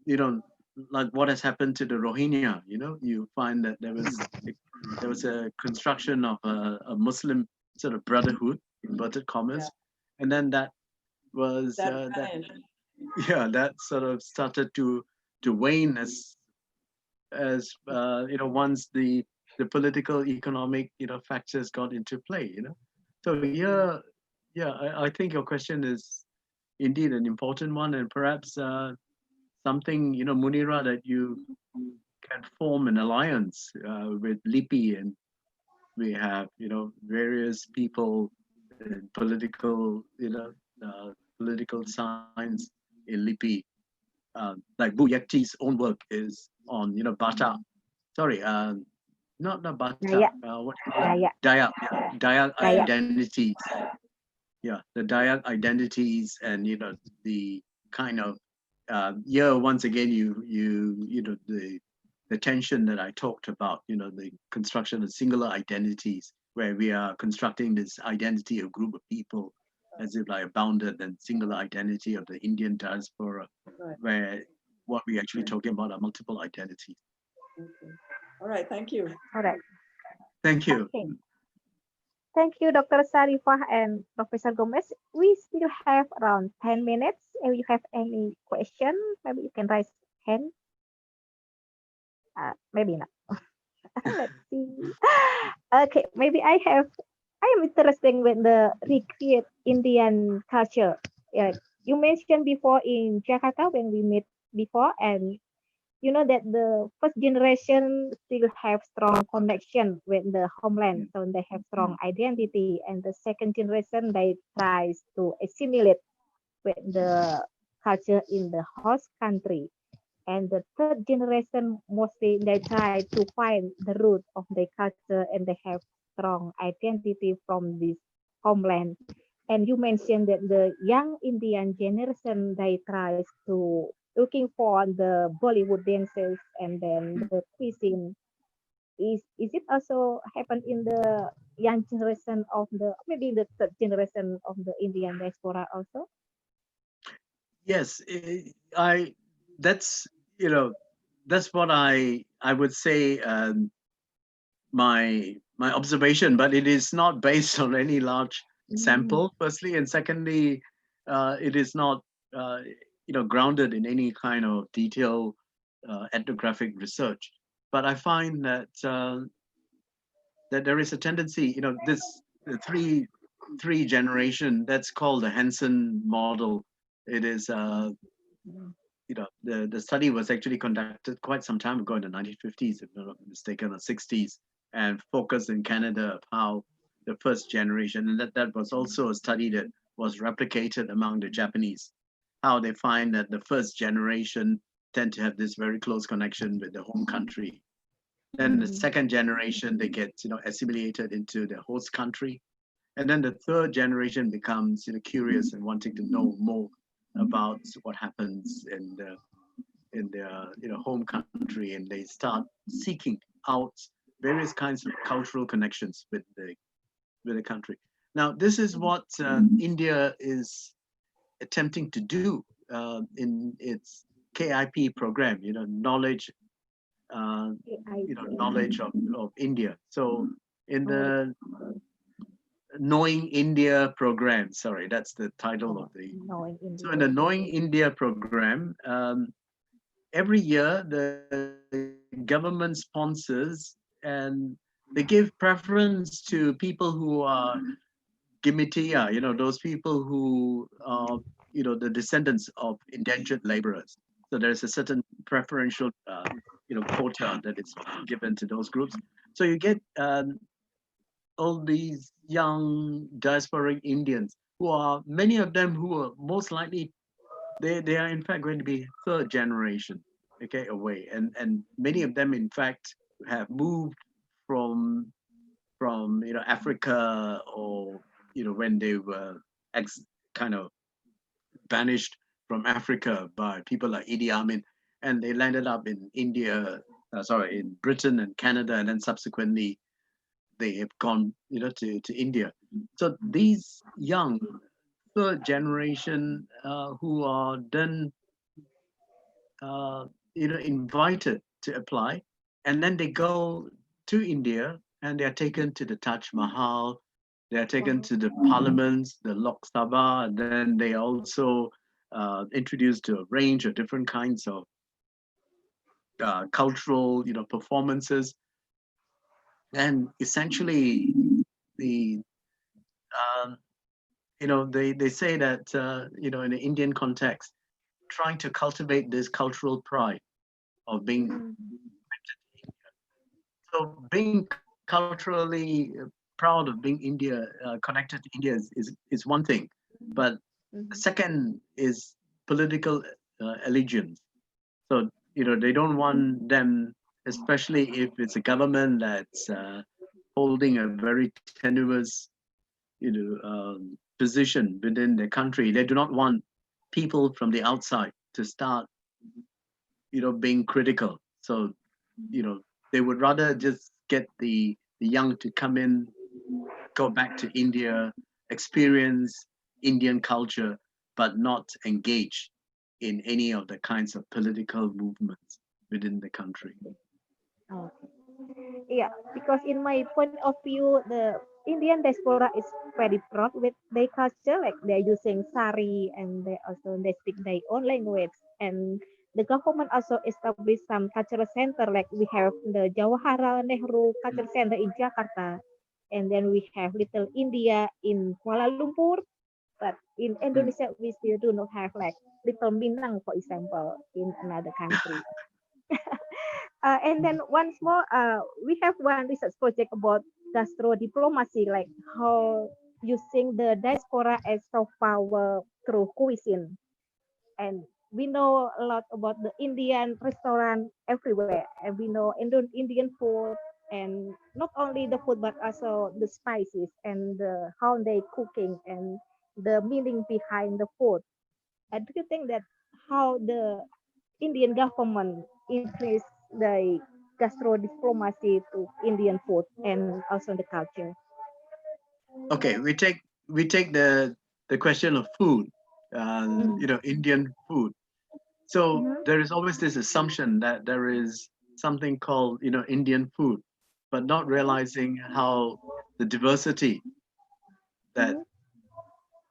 like what has happened to the Rohingya. You find that there was a construction of a Muslim sort of brotherhood, inverted commas, and then that was that sort of started to wane as once the political economic factors got into play. So I think your question is indeed an important one, and perhaps something, Munira, that you can form an alliance with LIPI, and we have various people in political political science in LIPI, like Bu Yekti's own work is on Bata. Sorry, not Bata. What Dayak? Dayak identities. Yeah, the Dayak identities, and the kind of once again the tension that I talked about, the construction of singular identities, where we are constructing this identity of group of people as if like a bounded and singular identity of the Indian diaspora, where what we're actually talking about are multiple identities. Okay. All right, thank you. All right. Thank you. Okay. Thank you, Dr. Sarifah and Professor Gomes. We still have around 10 minutes. If you have any question, maybe you can raise hand. Maybe not. Let's see. Okay, maybe I am interested with the recreate Indian culture. You mentioned before in Jakarta when we met before, and you know that the first generation still have strong connection with the homeland, so they have strong identity, and the second generation they tries to assimilate with the culture in the host country, and the third generation mostly they try to find the root of their culture, and they have strong identity from this homeland. And you mentioned that the young Indian generation they tries to looking for the Bollywood dances and then the cuisine. Is it also happen in the young generation of the maybe the third generation of the Indian diaspora also? Yes, that's that's what I would say, my observation, but it is not based on any large sample, firstly, and secondly, it is not grounded in any kind of detailed ethnographic research. But I find that that there is a tendency, this three generation, that's called the Henson Model. It is the study was actually conducted quite some time ago in the 1950s, if I'm not mistaken, or 60s, and focused in Canada of how the first generation, and that was also a study that was replicated among the Japanese, how they find that the first generation tend to have this very close connection with the home country. Then the second generation, they get assimilated into the host country, and then the third generation becomes curious and wanting to know more about what happens in their home country, and they start seeking out various kinds of cultural connections with the country. Now, this is what India is attempting to do in its KIP program. Knowledge, knowledge of India. So in the Knowing India program, sorry, that's the title of the. So in the Knowing India program, every year the government sponsors, and they give preference to people who are Gimitia, those people who are the descendants of indentured laborers. So there's a certain preferential, quota that is given to those groups. So you get all these young diasporic Indians who are, many of them who are most likely, they are in fact going to be third generation, okay, away. And many of them in fact have moved from Africa, or, when they were kind of banished from Africa by people like Idi Amin, and they landed up in in Britain and Canada, and then subsequently they have gone, to India. So these young third generation who are then, invited to apply, and then they go to India and they are taken to the Taj Mahal, they are taken to the parliaments, the Lok Sabha, and then they also introduced to a range of different kinds of cultural, performances. And essentially, the they say that in an Indian context, trying to cultivate this cultural pride of being so being culturally proud of being connected to India is one thing, but second is political allegiance. So they don't want them, especially if it's a government that's holding a very tenuous position within the country. They do not want people from the outside to start being critical. So they would rather just get the young to come in, go back to India, experience Indian culture, but not engage in any of the kinds of political movements within the country. Okay. Yeah, because in my point of view, the Indian diaspora is very proud with their culture, like they're using Sari, and they speak their own language. And the government also established some cultural center, like we have the Jawaharlal Nehru Cultural Center in Jakarta, and then we have Little India in Kuala Lumpur. But in Indonesia, we still do not have like Little Minang, for example, in another country. And then once more, we have one research project about gastro diplomacy, like how using the diaspora as soft power through cuisine. And we know a lot about the Indian restaurant everywhere, and we know Indian food, and not only the food but also the spices and how they cooking and the meaning behind the food. And do you think that how the Indian government increase the gastro diplomacy to Indian food and also the culture? Okay, we take the question of food, Indian food. So there is always this assumption that there is something called Indian food, but not realizing how the diversity that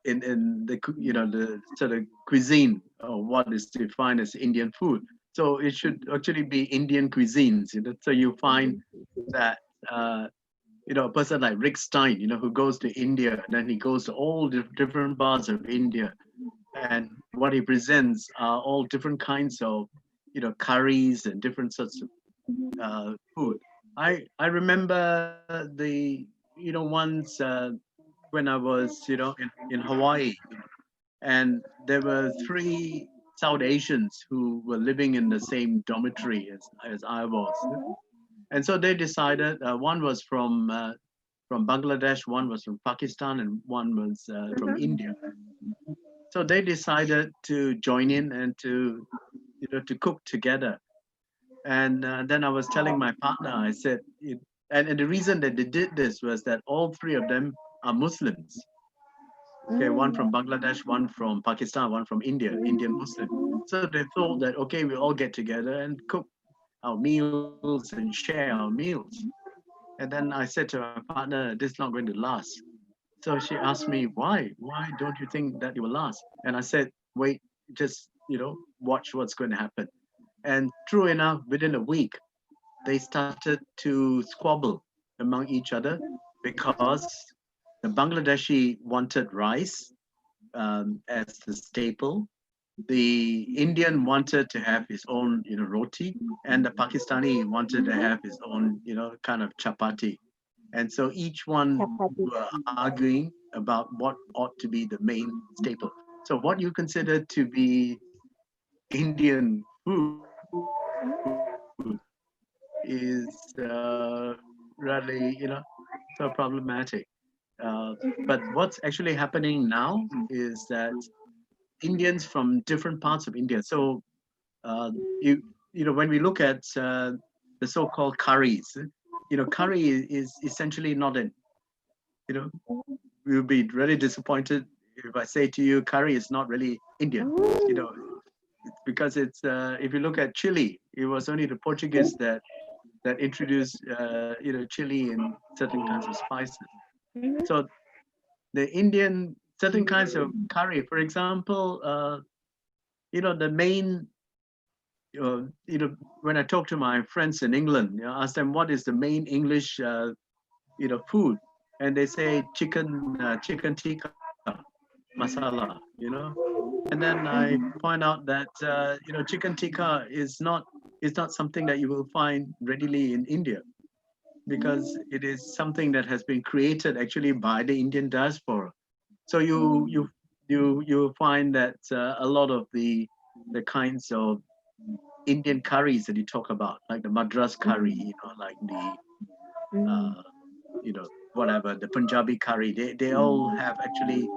in the the sort of cuisine, or what is defined as Indian food. So it should actually be Indian cuisines. So you find that a person like Rick Stein, who goes to India, and then he goes to all the different parts of India, and what he presents are all different kinds of curries and different sorts of food. I remember the once when I was in Hawaii, and there were 3 South Asians who were living in the same dormitory as I was. And so they decided, one was from Bangladesh, one was from Pakistan, and one was from India. So they decided to join in and to cook together. And then I was telling my partner, I said, and the reason that they did this was that all 3 of them are Muslims. Okay, one from Bangladesh, one from Pakistan, one from India, Indian Muslim. So they thought that, okay, we all get together and cook our meals and share our meals. And then I said to my partner, this is not going to last. So she asked me, why? Why don't you think that it will last? And I said, wait, just, watch what's going to happen. And true enough, within a week, they started to squabble among each other because the Bangladeshi wanted rice as the staple. The Indian wanted to have his own, roti, and the Pakistani wanted to have his own, kind of chapati. And so each one were arguing about what ought to be the main staple. So what you consider to be Indian food is really, so problematic. But what's actually happening now is that Indians from different parts of India. So when we look at the so-called curries, curry is essentially not an, we'll be really disappointed if I say to you, curry is not really Indian, because it's if you look at chili, it was only the Portuguese that introduced chili and certain kinds of spices. So the Indian certain kinds of curry, for example, the main, when I talk to my friends in England, ask them what is the main English, food, and they say chicken tikka masala, and then I point out that chicken tikka is not something that you will find readily in India, because it is something that has been created actually by the Indian diaspora. So you find that a lot of the kinds of Indian curries that you talk about, like the Madras curry, like the whatever, the Punjabi curry, they all have actually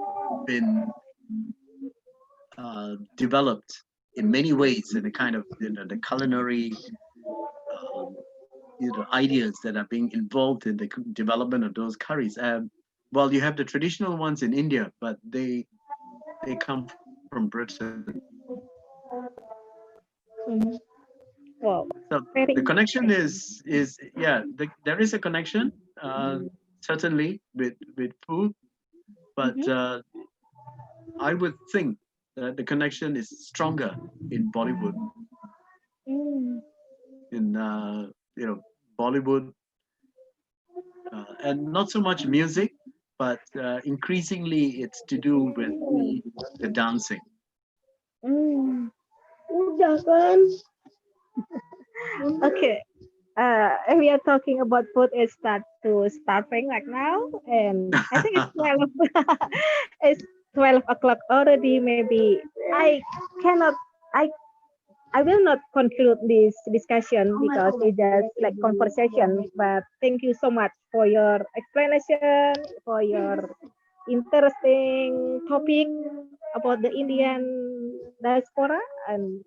been developed in many ways, and the kind of the culinary ideas that are being involved in the development of those curries. Well, you have the traditional ones in India, but they come from Britain. Wow. So the connection is there is a connection, certainly with food, but I would think that the connection is stronger in Bollywood. In Bollywood, and not so much music, but increasingly it's to do with the dancing. Okay. We are talking about food. It start to starving right now, and I think it's 12. It's 12 o'clock already. Maybe I cannot. I will not conclude this discussion because it's just like conversation. But thank you so much for your explanation, for your interesting topic about the Indian diaspora, and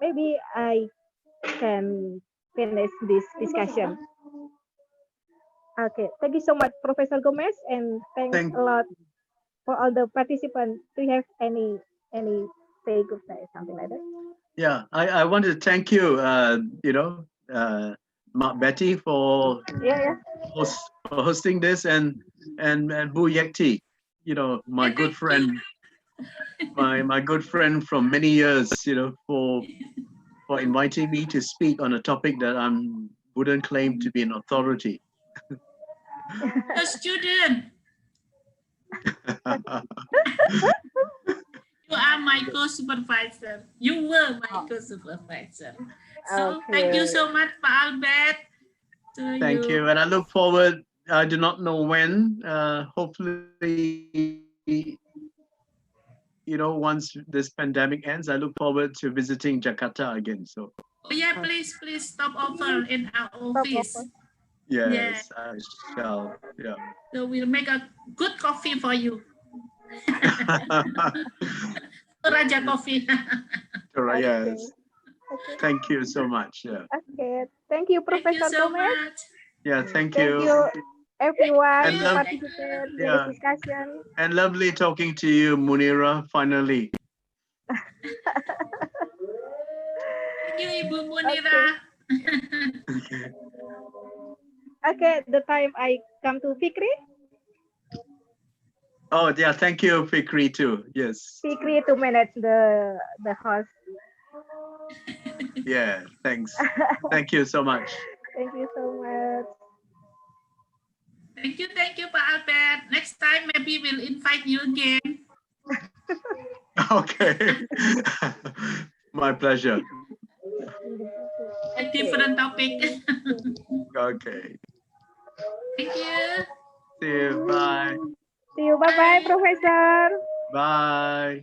maybe I can finish this discussion. Okay, thank you so much, Professor Gomez, and thanks a lot for all the participants. Do you have any say goodbye, something like that? Yeah, I want to thank you, Betti for hosting this, and Bu Yekti, my good friend, my good friend from many years, for inviting me to speak on a topic that I wouldn't claim to be an authority. A student. You are my co-supervisor. You were my co-supervisor. So thank you so much, Pak Albert. Thank you. And I look forward, I do not know when, hopefully, once this pandemic ends, I look forward to visiting Jakarta again. So. Oh yeah, please stop over in our office. Yes, I shall. Yeah. So we'll make a good coffee for you. Raja coffee. Yes. Thank you so much. Yeah. Okay. Thank you, Professor Gomez. Yeah, thank you. Thank you, everyone, who participated in this discussion. And lovely talking to you, Munira, finally. Thank you, Ibu Munira. Okay, the time I come to Fikri. Oh, yeah, thank you, Fikri, too. Yes. Fikri to manage the host. Yeah, thanks. Thank you so much. Thank you so much. Thank you, Pak Albert. Next time, maybe we'll invite you again. Okay. My pleasure. A different topic. Okay. Thank you. See you. Bye. See you. Bye-bye, Bye. Professor. Bye.